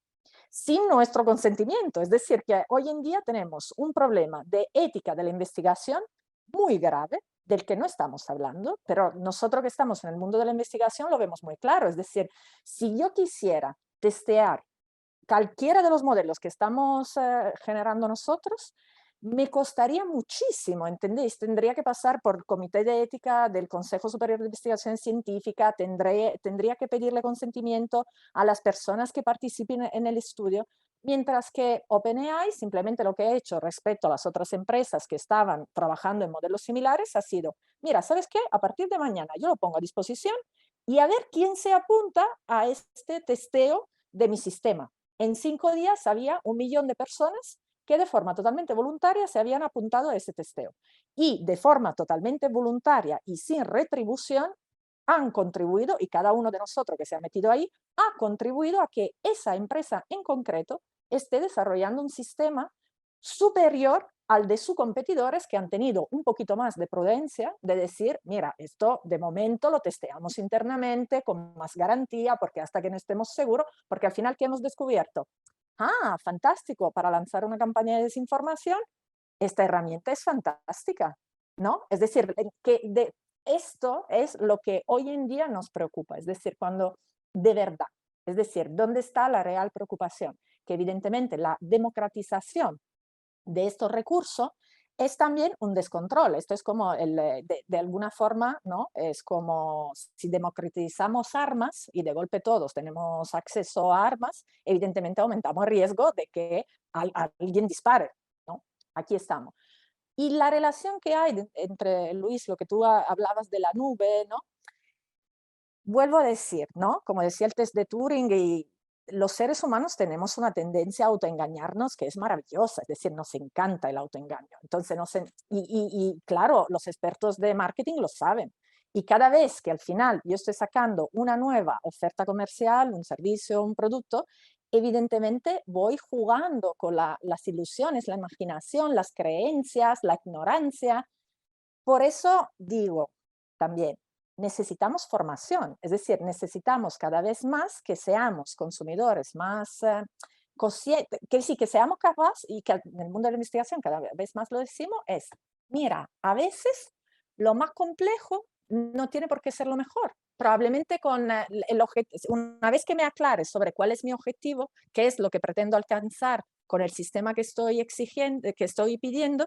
sin nuestro consentimiento. Es decir, que hoy en día tenemos un problema de ética de la investigación muy grave, del que no estamos hablando, pero nosotros que estamos en el mundo de la investigación lo vemos muy claro. Es decir, si yo quisiera testear cualquiera de los modelos que estamos generando nosotros, me costaría muchísimo, ¿entendéis? Tendría que pasar por el comité de ética del Consejo Superior de Investigación Científica, tendría que pedirle consentimiento a las personas que participen en el estudio, mientras que OpenAI simplemente lo que ha hecho respecto a las otras empresas que estaban trabajando en modelos similares ha sido, mira, ¿sabes qué? A partir de mañana yo lo pongo a disposición y a ver quién se apunta a este testeo de mi sistema. En 5 días había 1 millón de personas que de forma totalmente voluntaria se habían apuntado a ese testeo. Y de forma totalmente voluntaria y sin retribución han contribuido, y cada uno de nosotros que se ha metido ahí, ha contribuido a que esa empresa en concreto esté desarrollando un sistema superior al de sus competidores que han tenido un poquito más de prudencia de decir, mira, esto de momento lo testeamos internamente con más garantía, porque hasta que no estemos seguros, porque al final, ¿qué hemos descubierto? Ah, fantástico, para lanzar una campaña de desinformación, esta herramienta es fantástica, ¿no? Es decir, esto es lo que hoy en día nos preocupa, es decir, cuando de verdad, es decir, ¿dónde está la real preocupación? Que evidentemente la democratización de estos recursos es también un descontrol. Esto es como, de alguna forma, ¿no? Es como si democratizamos armas y de golpe todos tenemos acceso a armas, evidentemente aumentamos el riesgo de que alguien dispare, ¿no? Aquí estamos. Y la relación que hay entre, Luis, lo que tú hablabas de la nube, ¿no? Vuelvo a decir, ¿no? Como decía el test de Turing, y los seres humanos tenemos una tendencia a autoengañarnos que es maravillosa, es decir, nos encanta el autoengaño. Entonces, y claro, los expertos de marketing lo saben. Y cada vez que al final yo estoy sacando una nueva oferta comercial, un servicio, un producto, evidentemente voy jugando con las ilusiones, la imaginación, las creencias, la ignorancia. Por eso digo también, necesitamos formación, es decir, necesitamos cada vez más que seamos consumidores más conscientes, que sí, que seamos capaces, y que en el mundo de la investigación cada vez más lo decimos, es, mira, a veces lo más complejo no tiene por qué ser lo mejor. Probablemente con una vez que me aclare sobre cuál es mi objetivo, qué es lo que pretendo alcanzar con el sistema que estoy exigiendo, que estoy pidiendo,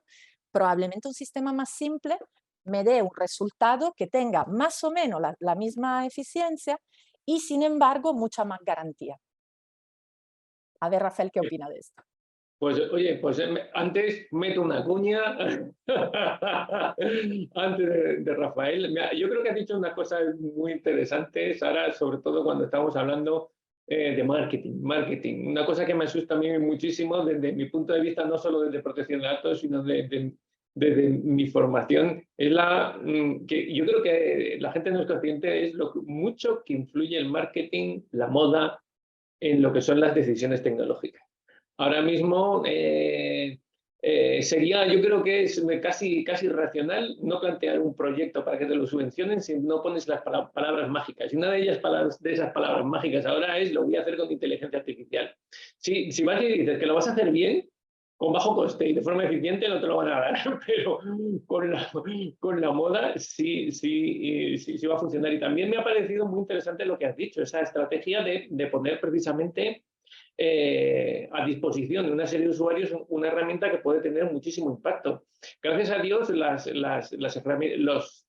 probablemente un sistema más simple me dé un resultado que tenga más o menos la misma eficiencia y sin embargo mucha más garantía. A ver, Rafael, ¿qué opina de esto?
Pues oye, pues antes meto una cuña, antes de Rafael. Mira, yo creo que has dicho unas cosas muy interesantes, ahora sobre todo cuando estamos hablando de marketing. Una cosa que me asusta a mí muchísimo desde mi punto de vista, no solo desde protección de datos, sino desde mi formación, es que yo creo que la gente no es consciente es lo mucho que influye el marketing, la moda, en lo que son las decisiones tecnológicas. Ahora mismo sería, yo creo que es casi irracional no plantear un proyecto para que te lo subvencionen si no pones las palabras mágicas. Y una de esas palabras mágicas ahora es lo voy a hacer con inteligencia artificial. Si vas y dices que lo vas a hacer bien, con bajo coste y de forma eficiente no te lo van a dar, pero con la moda sí va a funcionar. Y también me ha parecido muy interesante lo que has dicho, esa estrategia de poner precisamente a disposición de una serie de usuarios una herramienta que puede tener muchísimo impacto. Gracias a Dios, las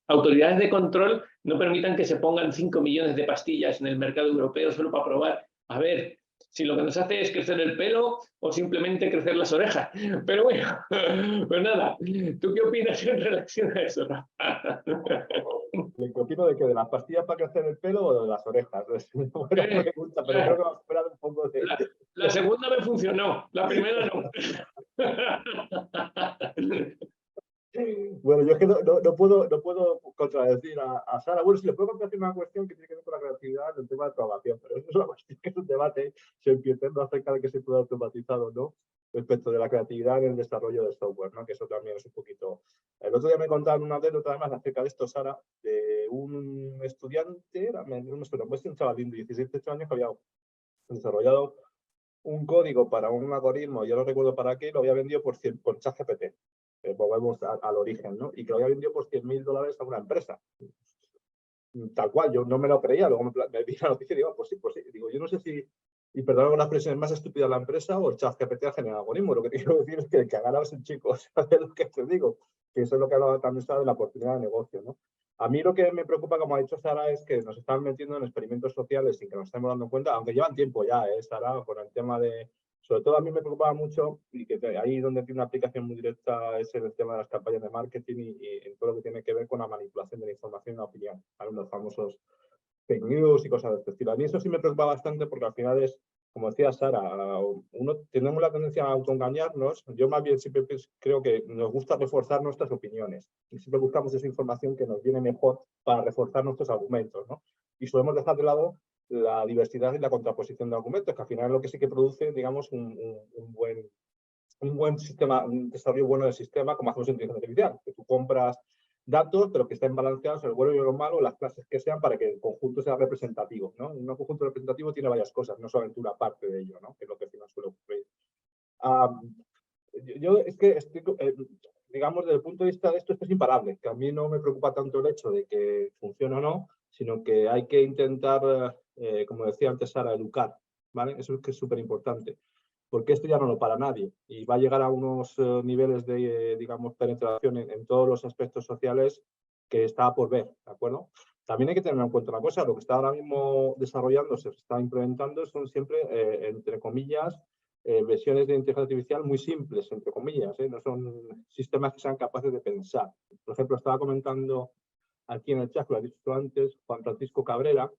autoridades de control no permitan que se pongan 5 millones de pastillas en el mercado europeo solo para probar a ver si lo que nos hace es crecer el pelo o simplemente crecer las orejas. Pero bueno, pues nada, ¿tú qué opinas en relación a eso?
¿Qué opino de que de las pastillas para crecer el pelo o de las orejas? Es una buena pregunta, pero creo que va a esperar un poco de...
La segunda me funcionó, la primera no.
Bueno, yo es que no puedo contradecir a Sara. Bueno, si le puedo contradecir una cuestión que tiene que ver con la creatividad del tema de programación, pero eso es una cuestión que es un debate sempiterno acerca de que se puede automatizar o no respecto de la creatividad en el desarrollo del software, ¿no? Que eso también es un poquito... El otro día me contaron una anécdota además acerca de esto, Sara, de un estudiante, no me espero, pues un chavalín de 17 años que había desarrollado un código para un algoritmo, yo no recuerdo para qué, lo había vendido por ChatGPT. Volvemos al origen, ¿no? Y que lo había vendido por $100.000 a una empresa. Tal cual, yo no me lo creía, luego me vi la noticia y digo, pues sí. Digo, yo no sé si, y perdón las expresiones, más estúpida la empresa o el ChatGPT ha generado algoritmo. Lo que te quiero decir es que el que ha ganado es el chico, ¿sabes lo que te digo? Que eso es lo que hablaba también Sara de la oportunidad de negocio, ¿no? A mí lo que me preocupa, como ha dicho Sara, es que nos están metiendo en experimentos sociales sin que nos estemos dando cuenta, aunque llevan tiempo ya, Sara, con el tema de... Sobre todo a mí me preocupaba mucho, y que ahí donde tiene una aplicación muy directa es en el tema de las campañas de marketing y en todo lo que tiene que ver con la manipulación de la información y la opinión, ¿vale? Los famosos fake news y cosas de este estilo. A mí eso sí me preocupa bastante porque al final es, como decía Sara, tenemos la tendencia a autoengañarnos. Yo más bien siempre creo que nos gusta reforzar nuestras opiniones y siempre buscamos esa información que nos viene mejor para reforzar nuestros argumentos, ¿no? Y solemos dejar de lado la diversidad y la contraposición de argumentos, que al final es lo que sí que produce, digamos, un buen sistema, un desarrollo bueno del sistema, como hacemos en inteligencia artificial, que tú compras datos, pero que estén balanceados, el bueno y lo malo, las clases que sean, para que el conjunto sea representativo, ¿no? Un conjunto representativo tiene varias cosas, no solamente una parte de ello, ¿no? Que es lo que al final suele ocurrir. Yo es que estoy, digamos, desde el punto de vista de esto es imparable, que a mí no me preocupa tanto el hecho de que funcione o no, sino que hay que intentar, como decía antes Sara, educar, ¿vale? Eso es que es súper importante, porque esto ya no lo para nadie y va a llegar a unos niveles de, digamos, penetración en todos los aspectos sociales que está por ver, ¿de acuerdo? También hay que tener en cuenta una cosa, lo que está ahora mismo desarrollándose, se está implementando, son siempre, entre comillas, versiones de inteligencia artificial muy simples, entre comillas, no son sistemas que sean capaces de pensar. Por ejemplo, estaba comentando aquí en el chat, lo ha dicho antes, Juan Francisco Cabrera,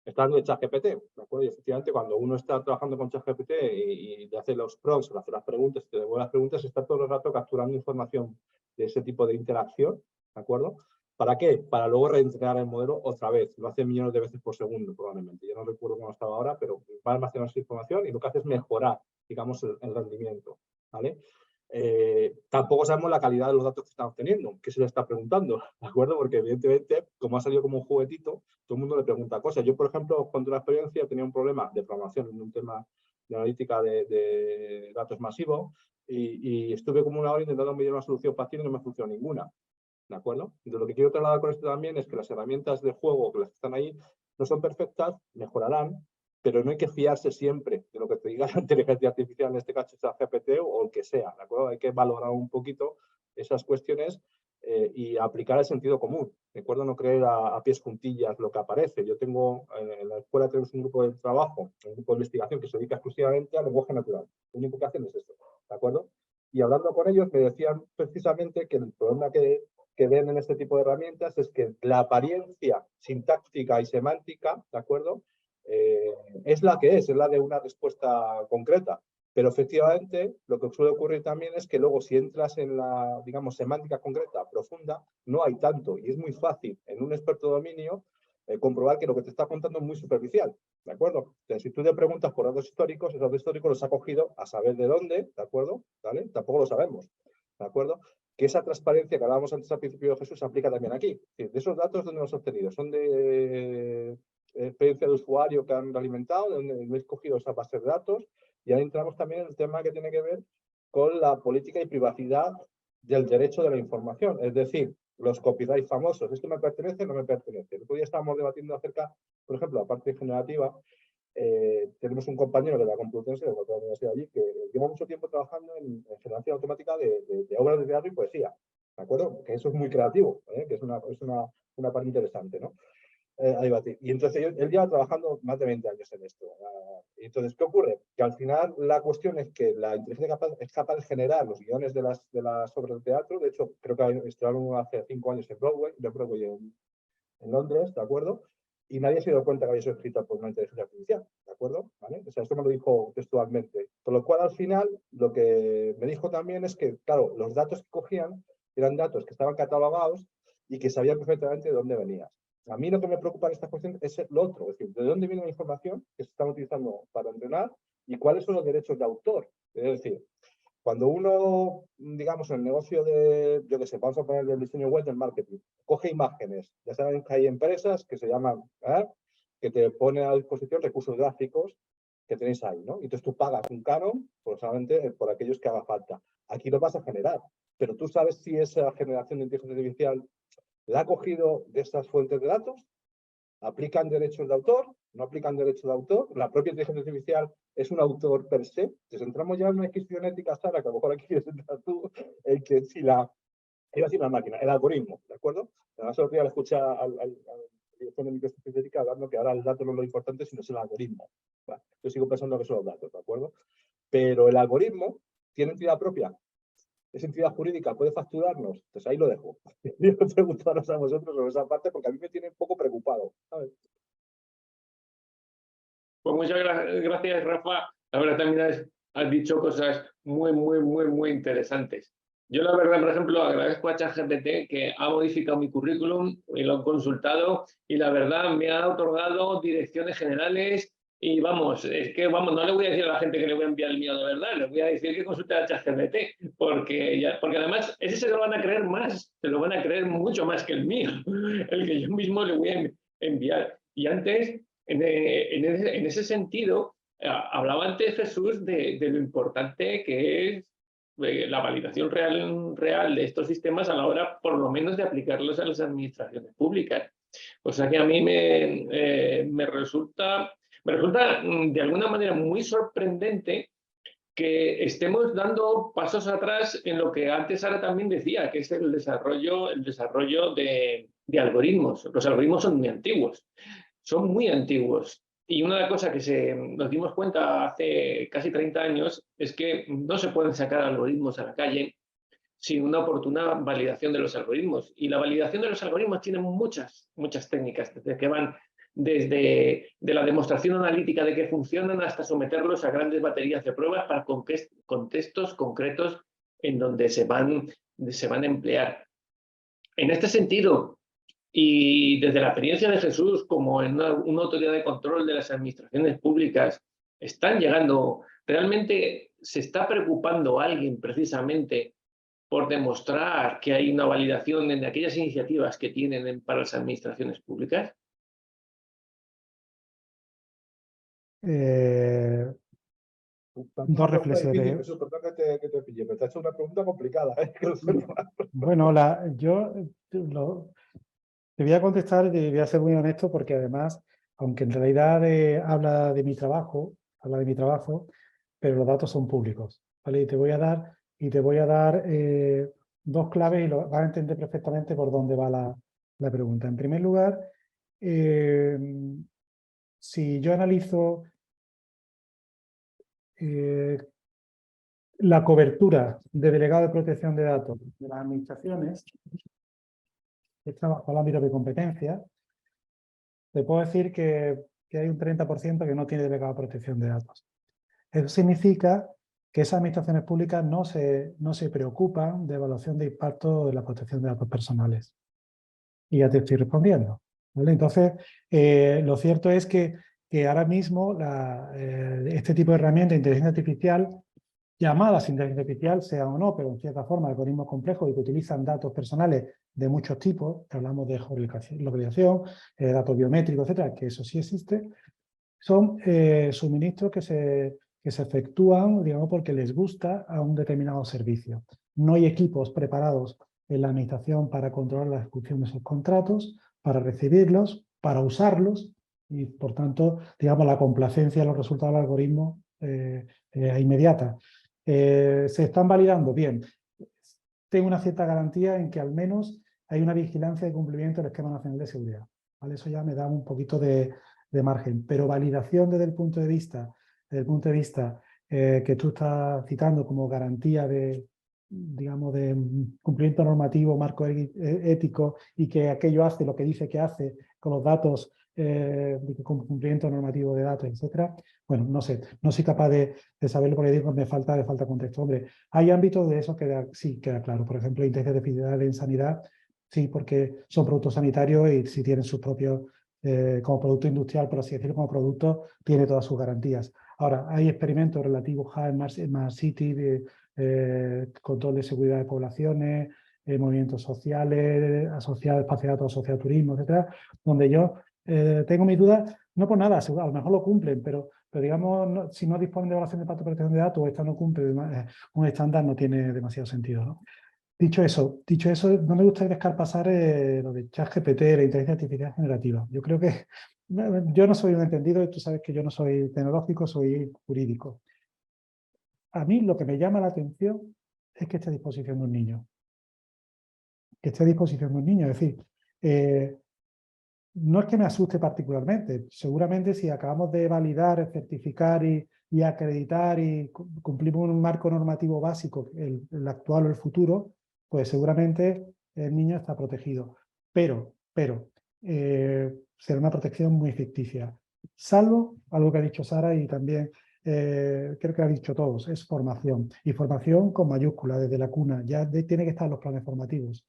está hablando de ChatGPT, ¿de acuerdo? Y efectivamente, cuando uno está trabajando con ChatGPT y le hace los prompts, le hace las preguntas, te devuelve las preguntas, está todo el rato capturando información de ese tipo de interacción, ¿de acuerdo? ¿Para qué? Para luego reentrenar el modelo otra vez. Lo hace millones de veces por segundo, probablemente. Yo no recuerdo cómo estaba ahora, pero va a almacenar esa información y lo que hace es mejorar, digamos, el rendimiento, ¿vale? Tampoco sabemos la calidad de los datos que están obteniendo, que se le está preguntando, ¿de acuerdo? Porque evidentemente, como ha salido como un juguetito, todo el mundo le pregunta cosas. Yo, por ejemplo, cuando la experiencia tenía un problema de programación en un tema de analítica de datos masivos y estuve como una hora intentando medir una solución fácil y no me funcionó ninguna, ¿de acuerdo? Entonces, lo que quiero trasladar con esto también es que las herramientas de juego, que las que están ahí, no son perfectas, mejorarán, pero no hay que fiarse siempre de lo que te diga la inteligencia artificial, en este caso ChatGPT o el que sea, ¿de acuerdo? Hay que valorar un poquito esas cuestiones y aplicar el sentido común, ¿de acuerdo? No creer a pies juntillas lo que aparece. Yo tengo, en la escuela tenemos un grupo de trabajo, un grupo de investigación que se dedica exclusivamente al lenguaje natural. Lo único que hacen es esto, ¿de acuerdo? Y hablando con ellos me decían precisamente que el problema que ven en este tipo de herramientas es que la apariencia sintáctica y semántica, ¿de acuerdo?, es la que es la de una respuesta concreta. Pero efectivamente lo que suele ocurrir también es que luego si entras en la, digamos, semántica concreta, profunda, no hay tanto. Y es muy fácil en un experto dominio comprobar que lo que te está contando es muy superficial. ¿De acuerdo? Entonces, si tú le preguntas por datos históricos, esos datos históricos los ha cogido a saber de dónde, ¿de acuerdo? ¿Vale? Tampoco lo sabemos. ¿De acuerdo? Que esa transparencia que hablábamos antes al principio de Jesús se aplica también aquí. Es decir, de esos datos, ¿dónde los has obtenido? ¿Son de experiencia de usuario que han alimentado? ¿De dónde habéis cogido esa base de datos? Y ahí entramos también en el tema que tiene que ver con la política y privacidad del derecho de la información. Es decir, los copyright famosos. ¿Esto me pertenece o no me pertenece? El otro día estábamos debatiendo acerca, por ejemplo, la parte generativa. Tenemos un compañero de la Complutense, de otra universidad allí, que lleva mucho tiempo trabajando en generación automática de obras de teatro y poesía. ¿De acuerdo? Que eso es muy creativo, que es una parte interesante, ¿no? A debatir. Y entonces él lleva trabajando más de 20 años en esto. Y entonces, ¿qué ocurre? Que al final la cuestión es que la inteligencia es capaz de generar los guiones de las obras de teatro. De hecho, creo que estrenaron hace 5 años en Broadway en Londres, ¿de acuerdo? Y nadie se dio cuenta que había sido escrita por una inteligencia artificial, ¿de acuerdo? ¿Vale? O sea, esto me lo dijo textualmente. Por lo cual, al final, lo que me dijo también es que, claro, los datos que cogían eran datos que estaban catalogados y que sabían perfectamente de dónde venías. A mí lo que me preocupa en esta cuestión es lo otro, es decir, de dónde viene la información que se están utilizando para entrenar y cuáles son los derechos de autor. Es decir, cuando uno, digamos, en el negocio de, yo qué sé, vamos a poner el diseño web del marketing, coge imágenes, ya saben que hay empresas que se llaman, que te ponen a disposición recursos gráficos que tenéis ahí, ¿no? Y entonces tú pagas un canon, solamente por aquellos que haga falta. Aquí lo vas a generar, pero tú sabes si esa generación de inteligencia artificial la ha cogido de estas fuentes de datos, aplican derechos de autor, no aplican derechos de autor, la propia inteligencia artificial es un autor per se. Entonces entramos ya en una discusión ética, Sara, que a lo mejor aquí quieres entrar tú, en que si iba a decir la máquina, el algoritmo, ¿de acuerdo? Además, el otro día le escuché al director de microestructura ética hablando que ahora el dato no es lo importante, sino es el algoritmo. Bueno, yo sigo pensando que son los datos, ¿de acuerdo? Pero el algoritmo tiene entidad propia. ¿Es entidad jurídica? ¿Puede facturarnos? Entonces ahí lo dejo. Yo preguntaros a vosotros sobre esa parte porque a mí me tiene un poco preocupado, ¿sabes?
Pues muchas gracias, Rafa. La verdad también has dicho cosas muy interesantes. Yo la verdad, por ejemplo, agradezco a ChatGPT que ha modificado mi currículum y lo he consultado y la verdad me ha otorgado direcciones generales y vamos, es que vamos, no le voy a decir a la gente que le voy a enviar el mío de verdad, le voy a decir que consulte a ChatGPT porque además ese se lo van a creer más, se lo van a creer mucho más que el mío, el que yo mismo le voy a enviar. Y antes, en ese sentido, hablaba antes Jesús de lo importante que es la validación real de estos sistemas a la hora, por lo menos, de aplicarlos a las administraciones públicas. O sea que a mí me resulta de alguna manera muy sorprendente que estemos dando pasos atrás en lo que antes Sara también decía, que es el desarrollo de algoritmos. Los algoritmos son muy antiguos. Son muy antiguos. Y una de las cosas que nos dimos cuenta hace casi 30 años es que no se pueden sacar algoritmos a la calle sin una oportuna validación de los algoritmos. Y la validación de los algoritmos tiene muchas técnicas, desde que van desde la demostración analítica de que funcionan hasta someterlos a grandes baterías de pruebas para contextos concretos en donde se van a emplear. En este sentido, y desde la experiencia de Jesús, como en una autoridad de control de las administraciones públicas, están llegando, realmente se está preocupando alguien precisamente por demostrar que hay una validación en aquellas iniciativas que tienen para las administraciones públicas.
Dos reflexiones.
Perdón que te pille, pero te ha hecho una pregunta complicada.
Bueno, te voy a contestar y te voy a ser muy honesto porque además, aunque en realidad habla de mi trabajo, pero los datos son públicos, ¿vale? Y te voy a dar dos claves y lo vas a entender perfectamente por dónde va la pregunta. En primer lugar, si yo analizo la cobertura de delegado de protección de datos de las administraciones, está bajo el ámbito de competencia, te puedo decir que que hay un 30% que no tiene delegado de protección de datos. Eso significa que esas administraciones públicas no se preocupan de evaluación de impacto de la protección de datos personales. Y ya te estoy respondiendo, ¿vale? Entonces, lo cierto es que ahora mismo este tipo de herramienta de inteligencia artificial, llamadas inteligencia artificial, sea o no, pero en cierta forma algoritmos complejos y que utilizan datos personales de muchos tipos, que hablamos de localización, datos biométricos, etcétera, que eso sí existe, son suministros que se efectúan, digamos, porque les gusta a un determinado servicio. No hay equipos preparados en la administración para controlar la ejecución de esos contratos, para recibirlos, para usarlos y, por tanto, digamos, la complacencia de los resultados del algoritmo inmediata. ¿Se están validando? Bien. Tengo una cierta garantía en que al menos hay una vigilancia de cumplimiento del esquema nacional de seguridad, ¿vale? Eso ya me da un poquito de margen, pero validación desde el punto de vista que tú estás citando como garantía de, digamos, de cumplimiento normativo, marco ético, y que aquello hace lo que dice que hace con los datos, con cumplimiento normativo de datos, etcétera. Bueno, no sé, no soy capaz de saberlo porque digo, me falta contexto. Hombre, hay ámbitos de eso que sí queda claro. Por ejemplo, inteligencia artificial en sanidad, sí, porque son productos sanitarios y si tienen sus propios, como producto industrial, por así decirlo, como producto, tiene todas sus garantías. Ahora, hay experimentos relativos a Smart City, control de seguridad de poblaciones, movimientos sociales, asociados, espacio de datos asociados a turismo, etcétera, donde yo tengo mis dudas, no por nada, a lo mejor lo cumplen, pero digamos, si no disponen de evaluación de impacto de protección de datos o esta no cumple un estándar, no tiene demasiado sentido, ¿no? Dicho eso, no me gustaría dejar pasar lo de ChatGPT, la inteligencia artificial generativa. Yo creo que yo no soy un entendido, y tú sabes que yo no soy tecnológico, soy jurídico. A mí lo que me llama la atención es que esté a disposición de un niño. Que esté a disposición de un niño. Es decir, no es que me asuste particularmente. Seguramente si acabamos de validar, certificar y acreditar y cumplimos un marco normativo básico, el actual o el futuro, pues seguramente el niño está protegido. Pero será una protección muy ficticia. Salvo algo que ha dicho Sara y también creo que ha dicho todos, es formación. Y formación con mayúscula, desde la cuna. Ya tiene que estar en los planes formativos.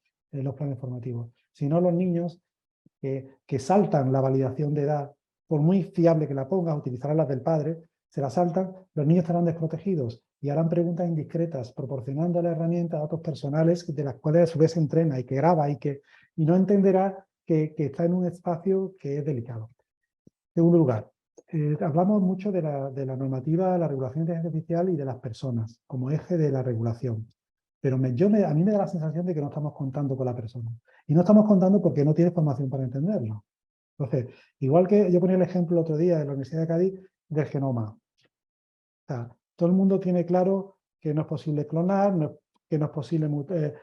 Si no, los niños que saltan la validación de edad, por muy fiable que la pongas, utilizarán las del padre, se la saltan, los niños estarán desprotegidos y harán preguntas indiscretas, proporcionando a la herramienta datos personales de las cuales a su vez se entrena y que graba y no entenderá que está en un espacio que es delicado. En segundo lugar, hablamos mucho de la normativa, la regulación de inteligencia artificial y de las personas como eje de la regulación. Pero a mí me da la sensación de que no estamos contando con la persona. Y no estamos contando porque no tiene formación para entenderlo. Entonces, igual que yo ponía el ejemplo el otro día de la Universidad de Cádiz del genoma. O sea, todo el mundo tiene claro que no es posible clonar, que no es posible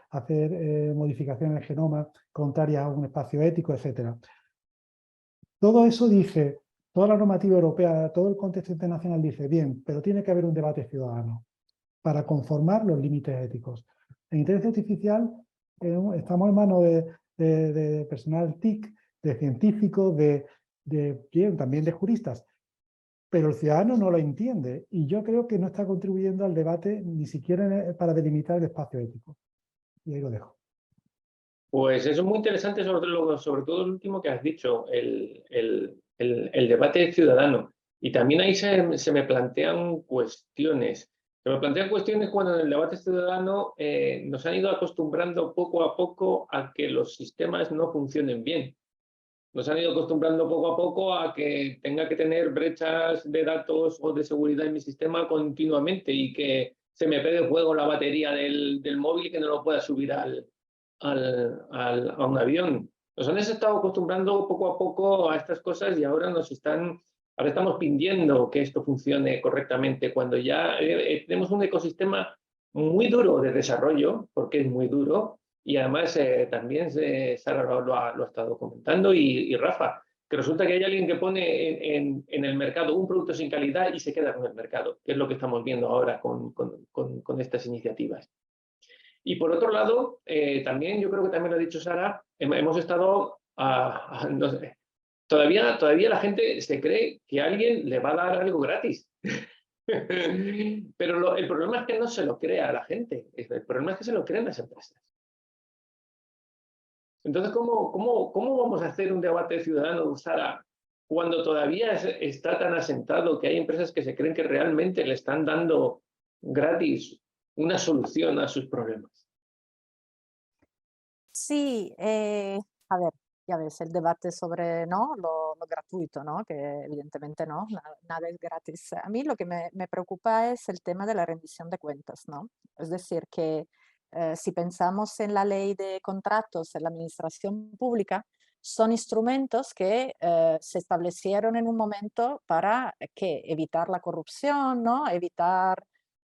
hacer modificaciones en el genoma contrarias a un espacio ético, etc. Todo eso dice, toda la normativa europea, todo el contexto internacional dice, bien, pero tiene que haber un debate ciudadano para conformar los límites éticos. En inteligencia artificial estamos en manos de personal TIC, de científicos, también de juristas, pero el ciudadano no lo entiende y yo creo que no está contribuyendo al debate ni siquiera para delimitar el espacio ético. Y ahí lo dejo.
Pues eso es muy interesante, sobre todo el último que has dicho, el debate ciudadano. Y también ahí se me plantean cuestiones. Se me plantean cuestiones cuando en el debate ciudadano nos han ido acostumbrando poco a poco a que los sistemas no funcionen bien. Nos han ido acostumbrando poco a poco a que tenga que tener brechas de datos o de seguridad en mi sistema continuamente y que se me pegue fuego la batería del móvil y que no lo pueda subir a un avión. Nos han estado acostumbrando poco a poco a estas cosas y ahora ahora estamos pidiendo que esto funcione correctamente cuando ya tenemos un ecosistema muy duro de desarrollo, porque es muy duro, y además también Sara lo ha estado comentando y Rafa, que resulta que hay alguien que pone en el mercado un producto sin calidad y se queda con el mercado, que es lo que estamos viendo ahora con estas iniciativas. Y por otro lado, también yo creo que también lo ha dicho Sara, hemos estado, no sé, todavía la gente se cree que alguien le va a dar algo gratis. Pero el problema es que no se lo crea la gente, el problema es que se lo creen las empresas. Entonces, ¿cómo vamos a hacer un debate ciudadano, Sara, cuando todavía está tan asentado que hay empresas que se creen que realmente le están dando gratis una solución a sus problemas?
Sí, a ver, ya ves, el debate sobre ¿no? lo gratuito, ¿no? Que evidentemente no, nada es gratis. A mí lo que me preocupa es el tema de la rendición de cuentas, ¿no? Es decir, que si pensamos en la ley de contratos en la administración pública, son instrumentos que se establecieron en un momento para que evitar la corrupción, ¿no? Evitar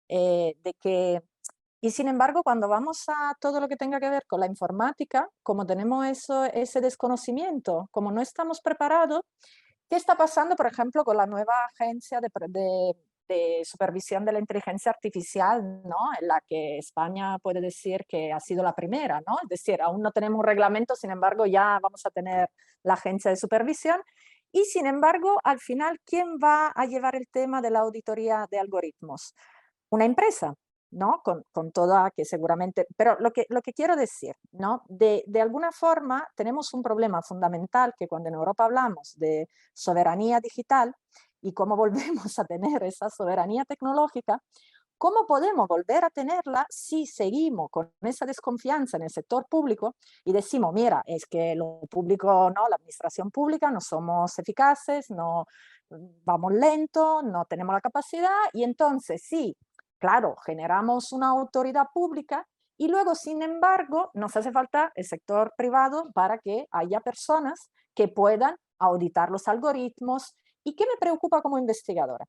de que y sin embargo, cuando vamos a todo lo que tenga que ver con la informática, como tenemos ese desconocimiento, como no estamos preparados, ¿qué está pasando, por ejemplo, con la nueva agencia de supervisión de la inteligencia artificial, ¿no? En la que España puede decir que ha sido la primera, ¿no? Es decir, aún no tenemos un reglamento, sin embargo, ya vamos a tener la agencia de supervisión. Y sin embargo, al final, ¿quién va a llevar el tema de la auditoría de algoritmos? Una empresa, ¿no? Con toda que seguramente, pero lo que quiero decir, ¿no? De alguna forma tenemos un problema fundamental que cuando en Europa hablamos de soberanía digital y cómo volvemos a tener esa soberanía tecnológica, ¿cómo podemos volver a tenerla si seguimos con esa desconfianza en el sector público y decimos, mira, es que lo público, no, la administración pública no somos eficaces, no vamos lento, no tenemos la capacidad y entonces sí, claro, generamos una autoridad pública y luego, sin embargo, nos hace falta el sector privado para que haya personas que puedan auditar los algoritmos. ¿Y qué me preocupa como investigadora?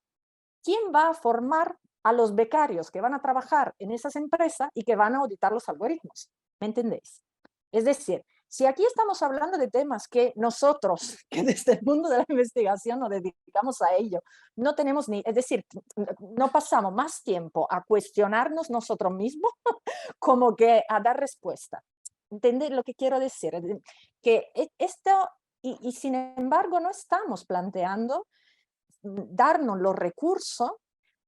¿Quién va a formar a los becarios que van a trabajar en esas empresas y que van a auditar los algoritmos? ¿Me entendéis? Es decir, si aquí estamos hablando de temas que nosotros, que desde el mundo de la investigación nos dedicamos a ello, no tenemos ni, es decir, no pasamos más tiempo a cuestionarnos nosotros mismos como que a dar respuesta. ¿Entendéis lo que quiero decir? Que esto, y sin embargo no estamos planteando darnos los recursos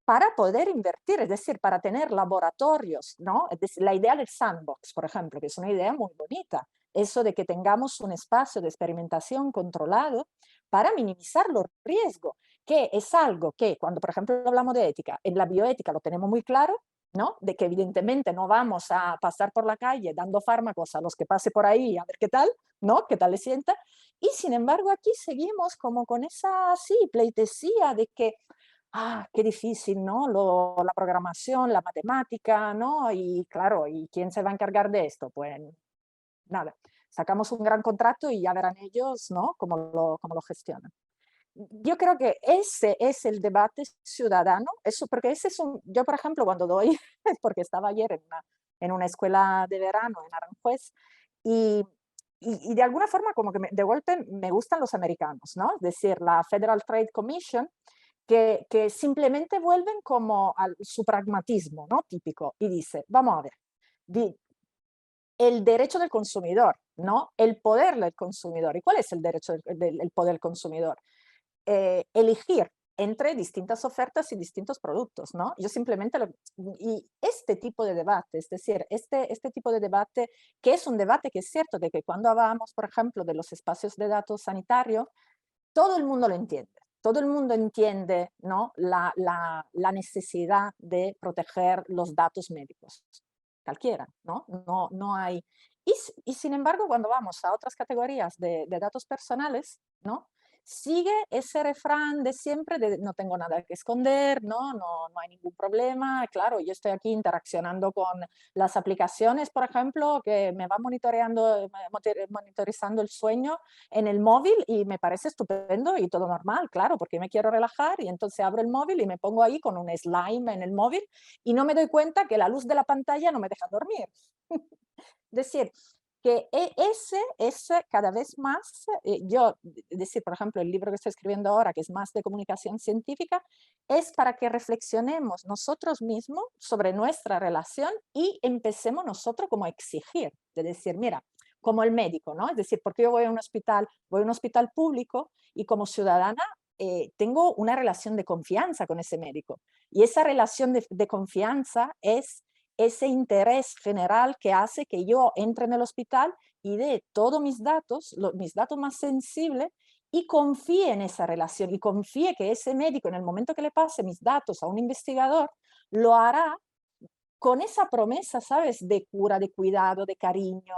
para poder invertir, es decir, para tener laboratorios, ¿no? Es decir, la idea del sandbox, por ejemplo, que es una idea muy bonita, eso de que tengamos un espacio de experimentación controlado para minimizar los riesgos, que es algo que cuando, por ejemplo, hablamos de ética, en la bioética lo tenemos muy claro, ¿no? De que evidentemente no vamos a pasar por la calle dando fármacos a los que pase por ahí a ver qué tal, ¿no? ¿Qué tal le sienta? Y sin embargo aquí seguimos como con esa, sí, pleitesía de que qué difícil, ¿no? La programación, la matemática, ¿no? Y claro, ¿y quién se va a encargar de esto? Pues nada, sacamos un gran contrato y ya verán ellos, ¿no? Cómo lo gestionan. Yo creo que ese es el debate ciudadano, eso, porque ese es yo por ejemplo cuando doy, porque estaba ayer en una escuela de verano en Aranjuez, y, y de alguna forma como que de golpe me gustan los americanos, ¿no? Es decir, la Federal Trade Commission, que simplemente vuelven como a su pragmatismo, ¿no? Típico, y dice, vamos a ver, el derecho del consumidor, ¿no? El poder del consumidor. ¿Y cuál es el derecho del poder del consumidor? Elegir entre distintas ofertas y distintos productos, ¿no? Yo simplemente, y este tipo de debate, es decir, este tipo de debate, que es un debate que es cierto de que cuando hablamos, por ejemplo, de los espacios de datos sanitarios, todo el mundo lo entiende. Todo el mundo entiende, ¿no? la necesidad de proteger los datos médicos. Cualquiera, ¿no? No hay. Y sin embargo, cuando vamos a otras categorías de datos personales, ¿no? Sigue ese refrán de siempre de no tengo nada que esconder, no hay ningún problema. Claro, yo estoy aquí interaccionando con las aplicaciones, por ejemplo, que me van monitorizando el sueño en el móvil y me parece estupendo y todo normal, claro, porque me quiero relajar y entonces abro el móvil y me pongo ahí con un slime en el móvil y no me doy cuenta que la luz de la pantalla no me deja dormir. Es decir, que ese es cada vez más, decir, por ejemplo, el libro que estoy escribiendo ahora, que es más de comunicación científica, es para que reflexionemos nosotros mismos sobre nuestra relación y empecemos nosotros como a exigir, de decir, mira, como el médico, ¿no? Es decir, porque yo voy a un hospital público y como ciudadana tengo una relación de confianza con ese médico. Y esa relación de confianza es ese interés general que hace que yo entre en el hospital y dé todos mis datos más sensibles, y confíe en esa relación y confíe que ese médico, en el momento que le pase mis datos a un investigador, lo hará con esa promesa, ¿sabes? De cura, de cuidado, de cariño.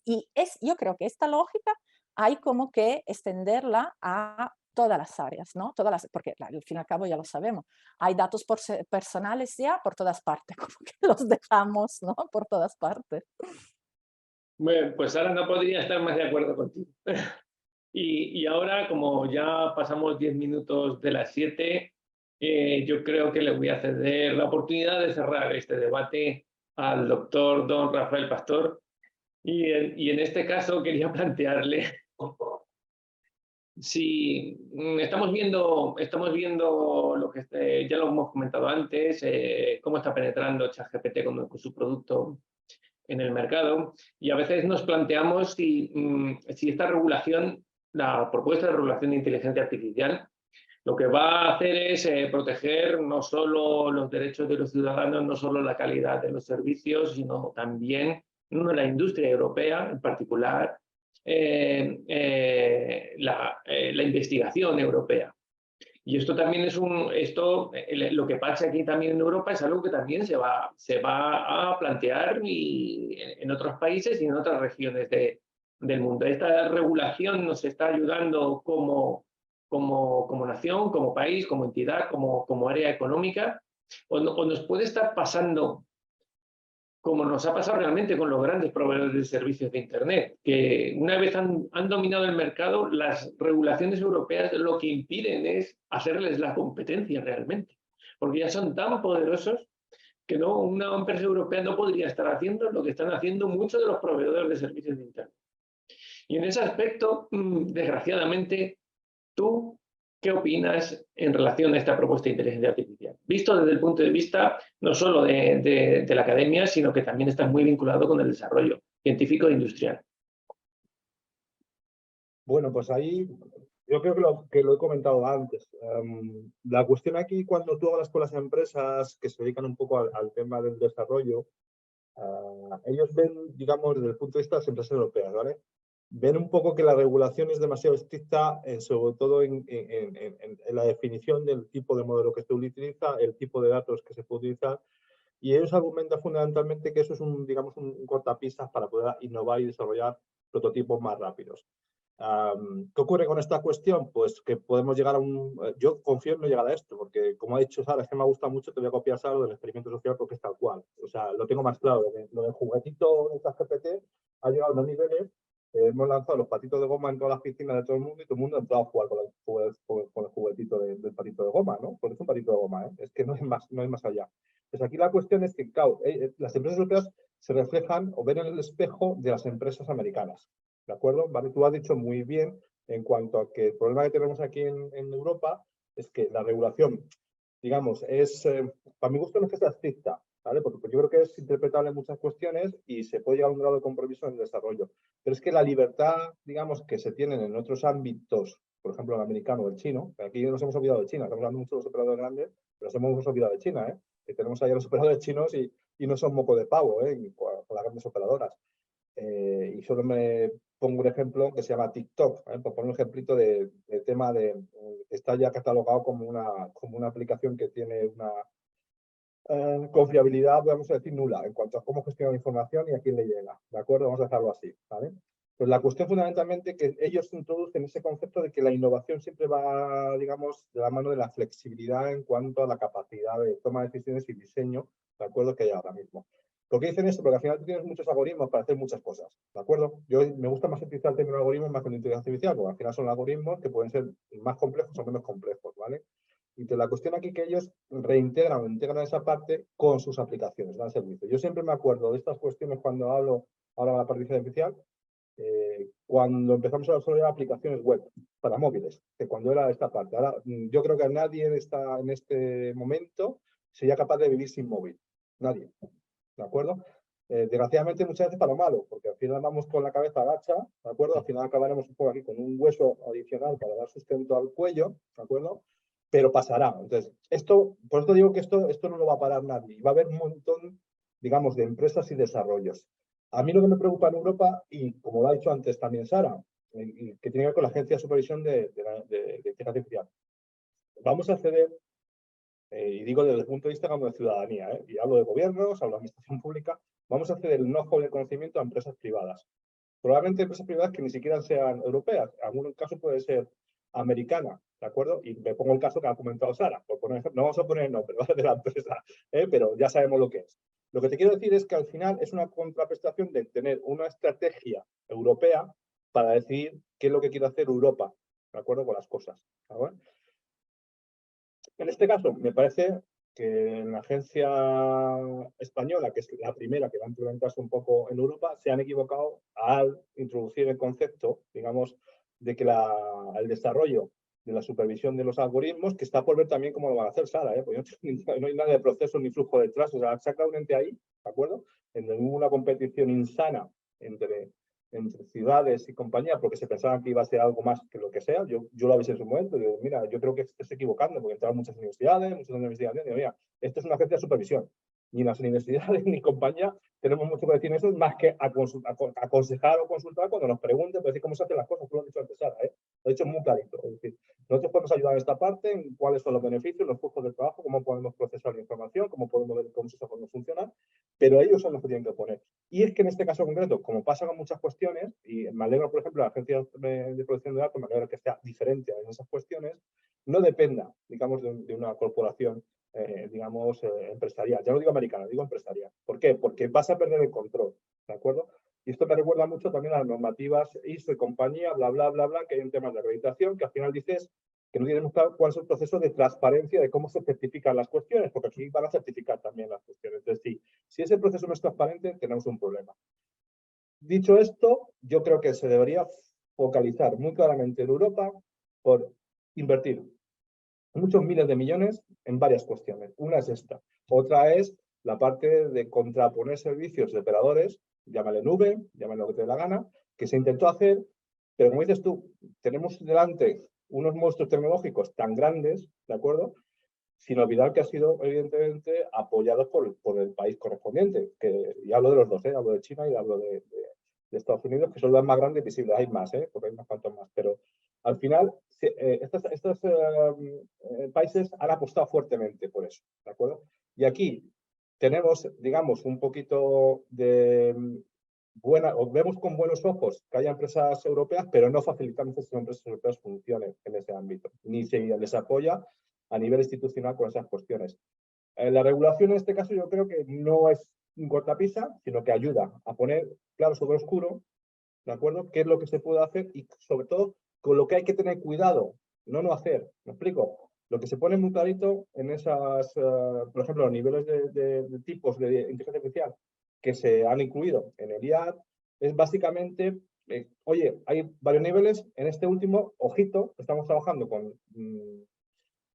Y yo creo que esta lógica hay como que extenderla a todas las áreas, ¿no? Porque al fin y al cabo ya lo sabemos, hay datos personales ya por todas partes, como que los dejamos, ¿no? Por todas partes.
Bueno, pues ahora no podría estar más de acuerdo contigo. Y ahora, como ya pasamos 10 minutos de las 7, yo creo que le voy a ceder la oportunidad de cerrar este debate al doctor don Rafael Pastor. Y en este caso quería plantearle si estamos viendo lo que ya lo hemos comentado antes, cómo está penetrando ChatGPT con su producto en el mercado, y a veces nos planteamos si esta regulación, la propuesta de regulación de inteligencia artificial, lo que va a hacer es proteger no solo los derechos de los ciudadanos, no solo la calidad de los servicios, sino también la industria europea, en particular la investigación europea. Y esto también es lo que pasa aquí también en Europa es algo que también se va a plantear en otros países y en otras regiones del mundo. Esta regulación nos está ayudando como nación, como país, como entidad, como área económica, o nos puede estar pasando como nos ha pasado realmente con los grandes proveedores de servicios de Internet, que una vez han dominado el mercado, las regulaciones europeas lo que impiden es hacerles la competencia realmente, porque ya son tan poderosos que una empresa europea no podría estar haciendo lo que están haciendo muchos de los proveedores de servicios de Internet. Y en ese aspecto, desgraciadamente, ¿tú qué opinas en relación a esta propuesta de inteligencia artificial? Visto desde el punto de vista no solo de la academia, sino que también está muy vinculado con el desarrollo científico e industrial.
Bueno, pues ahí yo creo que lo he comentado antes. La cuestión aquí, cuando tú hablas con las empresas que se dedican un poco al tema del desarrollo, ellos ven, digamos, desde el punto de vista de las empresas europeas, ¿vale? Ven un poco que la regulación es demasiado estricta, sobre todo en la definición del tipo de modelo que se utiliza, el tipo de datos que se puede utilizar, y ellos argumentan fundamentalmente que eso es digamos, un cortapisas para poder innovar y desarrollar prototipos más rápidos. ¿Qué ocurre con esta cuestión? Pues que podemos llegar a yo confío en no llegar a esto, porque como ha dicho Sara, es que me gusta mucho, te voy a copiar, Sara, lo del experimento social porque es tal cual. O sea, lo tengo más claro. Lo del juguetito de ChatGPT ha llegado a unos niveles. Hemos lanzado los patitos de goma en todas las piscinas de todo el mundo y todo el mundo ha entrado a jugar con el juguetito del patito de goma, ¿no? Porque es un patito de goma, ¿eh? Es que no hay más allá. Pues aquí la cuestión es que, claro, las empresas europeas se reflejan o ven en el espejo de las empresas americanas. ¿De acuerdo? ¿Vale? Tú has dicho muy bien en cuanto a que el problema que tenemos aquí en Europa es que la regulación, digamos, para mi gusto no es que sea estricta, ¿vale? Porque yo creo que es interpretable en muchas cuestiones y se puede llegar a un grado de compromiso en el desarrollo. Pero es que la libertad, digamos, que se tienen en otros ámbitos, por ejemplo, el americano o el chino, aquí nos hemos olvidado de China, estamos hablando mucho de los operadores grandes, pero nos hemos olvidado de China, ¿eh? Que tenemos ahí a los operadores chinos y no son moco de pavo, ¿eh? Con las grandes operadoras. Y solo me pongo un ejemplo que se llama TikTok, por poner un ejemplito de tema está ya catalogado como una aplicación que tiene una confiabilidad, vamos a decir, nula en cuanto a cómo gestionar la información y a quién le llega, ¿de acuerdo? Vamos a dejarlo así, ¿vale? Pues la cuestión fundamentalmente que ellos introducen ese concepto de que la innovación siempre va, digamos, de la mano de la flexibilidad en cuanto a la capacidad de toma de decisiones y diseño, ¿de acuerdo? Que hay ahora mismo. ¿Por qué dicen esto? Porque al final tú tienes muchos algoritmos para hacer muchas cosas, ¿de acuerdo? Me gusta más utilizar el término algoritmos más que la inteligencia artificial, porque al final son algoritmos que pueden ser más complejos o menos complejos, ¿vale? Y la cuestión aquí es que ellos reintegran o integran esa parte con sus aplicaciones, dan servicio. Yo siempre me acuerdo de estas cuestiones cuando hablo ahora de la parte artificial, cuando empezamos a desarrollar aplicaciones web para móviles, que cuando era esta parte. Ahora, yo creo que a nadie en este momento sería capaz de vivir sin móvil. Nadie. ¿De acuerdo? Desgraciadamente muchas veces para lo malo, porque al final vamos con la cabeza agacha, ¿de acuerdo? Al final acabaremos un poco aquí con un hueso adicional para dar sustento al cuello, ¿de acuerdo? Pero pasará. Entonces, por esto digo que esto no lo va a parar nadie. Y va a haber un montón, digamos, de empresas y desarrollos. A mí lo que me preocupa en Europa, y como lo ha dicho antes también Sara, que tiene que ver con la Agencia de Supervisión de Inteligencia Artificial. Vamos a acceder, y digo desde el punto de vista como de ciudadanía, y hablo de gobiernos, hablo de administración pública, vamos a acceder el know-how y el conocimiento a empresas privadas. Probablemente empresas privadas que ni siquiera sean europeas, en algún caso puede ser americana, ¿de acuerdo? Y me pongo el caso que ha comentado Sara, por poner ejemplo, no vamos a poner el nombre de la empresa, pero ya sabemos lo que es. Lo que te quiero decir es que al final es una contraprestación de tener una estrategia europea para decidir qué es lo que quiere hacer Europa, ¿de acuerdo? Con las cosas, ¿de acuerdo? En este caso, me parece que en la agencia española, que es la primera que va a implementarse un poco en Europa, se han equivocado al introducir el concepto, digamos, de que el desarrollo de la supervisión de los algoritmos, que está por ver también cómo lo van a hacer Sara, porque no hay nada de proceso ni flujo detrás, o sea, se ha creado un ente ahí, ¿de acuerdo? En una competición insana entre ciudades y compañías, porque se pensaban que iba a ser algo más que lo que sea. Yo lo avisé en su momento, digo, mira, yo creo que estás equivocando, porque entraron muchas universidades, digo, mira, esto es una agencia de supervisión. Ni las universidades ni compañías tenemos mucho que decir en eso, más que aconsejar o consultar cuando nos pregunten, pues decir cómo se hacen las cosas, tú lo has dicho antes, Sara, lo he dicho muy clarito. Es decir, nosotros podemos ayudar en esta parte, en cuáles son los beneficios, los flujos de trabajo, cómo podemos procesar la información, cómo podemos ver cómo eso puede funcionar, pero ellos son los que tienen que poner. Y es que en este caso concreto, como pasa con muchas cuestiones, y me alegro, por ejemplo, la agencia de protección de datos, me alegro que sea diferente en esas cuestiones, no dependa, digamos, de una corporación, digamos, empresarial. Ya no digo americana, digo empresarial. ¿Por qué? Porque vas a perder el control, ¿de acuerdo? Y esto me recuerda mucho también a las normativas ISO y compañía, bla, bla, bla, bla, que hay en temas de acreditación, que al final dices que no tienes claro cuál es el proceso de transparencia de cómo se certifican las cuestiones, porque aquí van a certificar también las cuestiones. Entonces, si ese proceso no es transparente, tenemos un problema. Dicho esto, yo creo que se debería focalizar muy claramente en Europa por invertir muchos miles de millones en varias cuestiones. Una es esta. Otra es la parte de contraponer servicios de operadores, llámale nube, llámale lo que te dé la gana, que se intentó hacer, pero como dices tú, tenemos delante unos monstruos tecnológicos tan grandes, ¿de acuerdo? Sin olvidar que ha sido, evidentemente, apoyados por el país correspondiente. Y hablo de los dos, hablo de China y hablo de Estados Unidos, que son los más grandes visibles. Hay más, porque hay unos cuantos más. Pero al final, estos países han apostado fuertemente por eso, ¿de acuerdo? Y aquí tenemos, digamos, un poquito de o vemos con buenos ojos que haya empresas europeas, pero no facilitamos que esas empresas europeas funcionen en ese ámbito, ni se les apoya a nivel institucional con esas cuestiones. La regulación en este caso yo creo que no es un cortapisa, sino que ayuda a poner claro sobre oscuro, ¿de acuerdo? ¿Qué es lo que se puede hacer? Y sobre todo, con lo que hay que tener cuidado, no hacer. ¿Me explico? Lo que se pone muy clarito en esas, por ejemplo, los niveles de tipos de inteligencia artificial que se han incluido en el IAD, es básicamente, oye, hay varios niveles, en este último, ojito, estamos trabajando con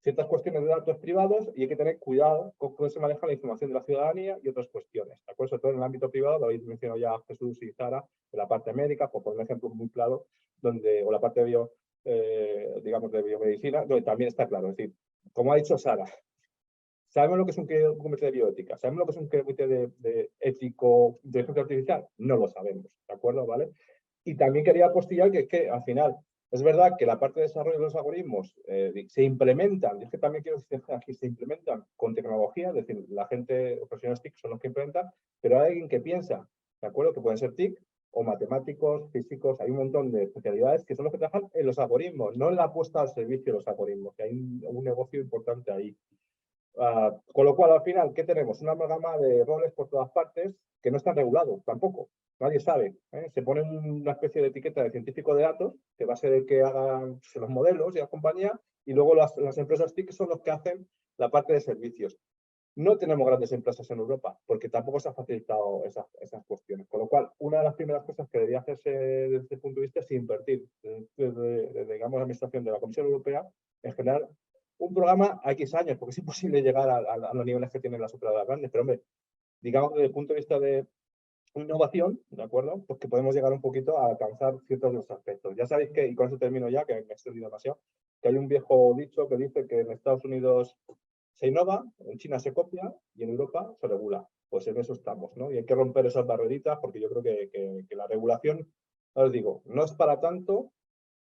ciertas cuestiones de datos privados y hay que tener cuidado con cómo se maneja la información de la ciudadanía y otras cuestiones. ¿De acuerdo? Sobre todo en el ámbito privado, lo habéis mencionado ya Jesús y Sara, de la parte médica, por poner un ejemplo muy claro, o la parte digamos, de biomedicina, donde también está claro. Es decir, como ha dicho Sara, ¿sabemos lo que es un comité de bioética? ¿Sabemos lo que es un comité de ético de inteligencia artificial? No lo sabemos, ¿de acuerdo? ¿Vale? Y también quería apostillar que al final, es verdad que la parte de desarrollo de los algoritmos se implementan, y es que también quiero decir aquí, se implementan con tecnología, es decir, la gente, los profesionales TIC son los que implementan, pero hay alguien que piensa, ¿de acuerdo? Que pueden ser TIC o matemáticos, físicos, hay un montón de especialidades que son los que trabajan en los algoritmos, no en la puesta al servicio de los algoritmos, que hay un negocio importante ahí. Con lo cual, al final, ¿qué tenemos? Una amalgama de roles por todas partes que no están regulados tampoco. Nadie sabe. Se pone una especie de etiqueta de científico de datos, que va a ser el que hagan los modelos y la compañía, y luego las empresas TIC son los que hacen la parte de servicios. No tenemos grandes empresas en Europa, porque tampoco se han facilitado esas cuestiones. Con lo cual, una de las primeras cosas que debería hacerse desde este punto de vista es invertir desde digamos, la administración de la Comisión Europea en generar un programa a X años, porque es imposible llegar a los niveles que tienen las operadoras grandes. Pero, hombre, digamos, desde el punto de vista de innovación, ¿de acuerdo? Pues que podemos llegar un poquito a alcanzar ciertos de los aspectos. Ya sabéis que, y con eso termino ya, que me he extendido demasiado, que hay un viejo dicho que dice que en Estados Unidos se innova, en China se copia y en Europa se regula. Pues en eso estamos, ¿no? Y hay que romper esas barreritas porque yo creo que la regulación, os digo, no es para tanto,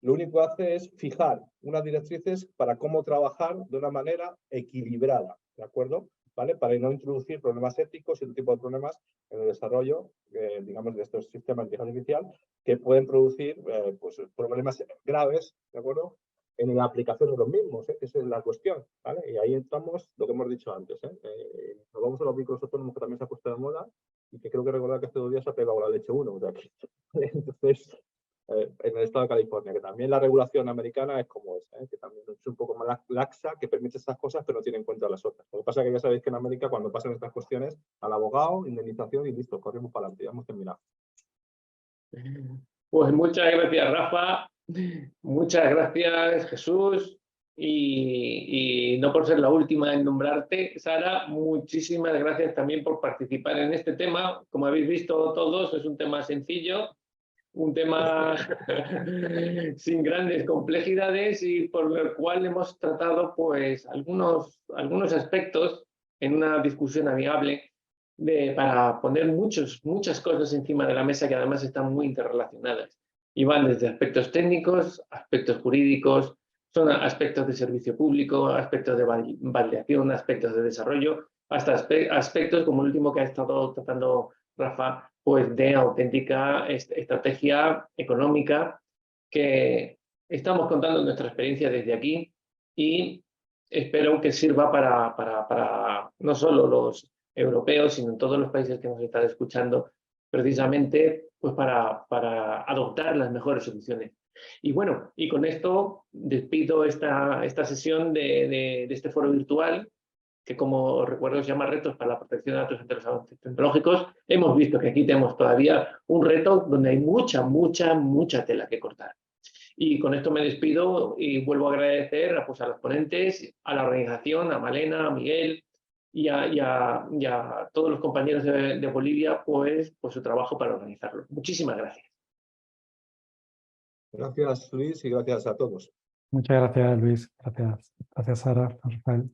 lo único que hace es fijar unas directrices para cómo trabajar de una manera equilibrada, ¿de acuerdo? ¿Vale? Para no introducir problemas éticos y otro tipo de problemas en el desarrollo, digamos, de estos sistemas de inteligencia artificial que pueden producir pues, problemas graves, ¿de acuerdo? En la aplicación de los mismos, esa es la cuestión, ¿vale? Y ahí entramos lo que hemos dicho antes, nos vamos a los vehículos autónomos que también se ha puesto de moda y que creo que recordar que hace 2 días se ha pegado la leche uno, o sea, entonces, en el estado de California, que también la regulación americana es como esa, que también es un poco más laxa, que permite estas cosas, pero no tiene en cuenta las otras. Lo que pasa es que ya sabéis que en América, cuando pasan estas cuestiones, al abogado, indemnización y listo, corremos para adelante, ya hemos terminado.
Pues muchas gracias, Rafa. Muchas gracias, Jesús. Y no por ser la última en nombrarte, Sara, muchísimas gracias también por participar en este tema. Como habéis visto todos, es un tema sencillo, un tema sin grandes complejidades y por el cual hemos tratado pues algunos aspectos en una discusión amigable para poner muchas cosas encima de la mesa que además están muy interrelacionadas y van desde aspectos técnicos, aspectos jurídicos, son aspectos de servicio público, aspectos de validación, aspectos de desarrollo, hasta aspectos como el último que ha estado tratando Rafa, pues de auténtica estrategia económica que estamos contando nuestra experiencia desde aquí y espero que sirva para no solo los europeos, sino en todos los países que nos están escuchando, precisamente pues para adoptar las mejores soluciones. Y bueno, y con esto despido esta sesión de este foro virtual que, como recuerdo, se llama Retos para la protección de datos ante los avances tecnológicos. Hemos visto que aquí tenemos todavía un reto donde hay mucha tela que cortar. Y con esto me despido y vuelvo a agradecer pues, a los ponentes, a la organización, a Malena, a Miguel y a todos los compañeros de Bolivia pues su trabajo para organizarlo. Muchísimas gracias.
Gracias, Luis, y gracias a todos.
Muchas gracias, Luis. Gracias, Sara, Rafael.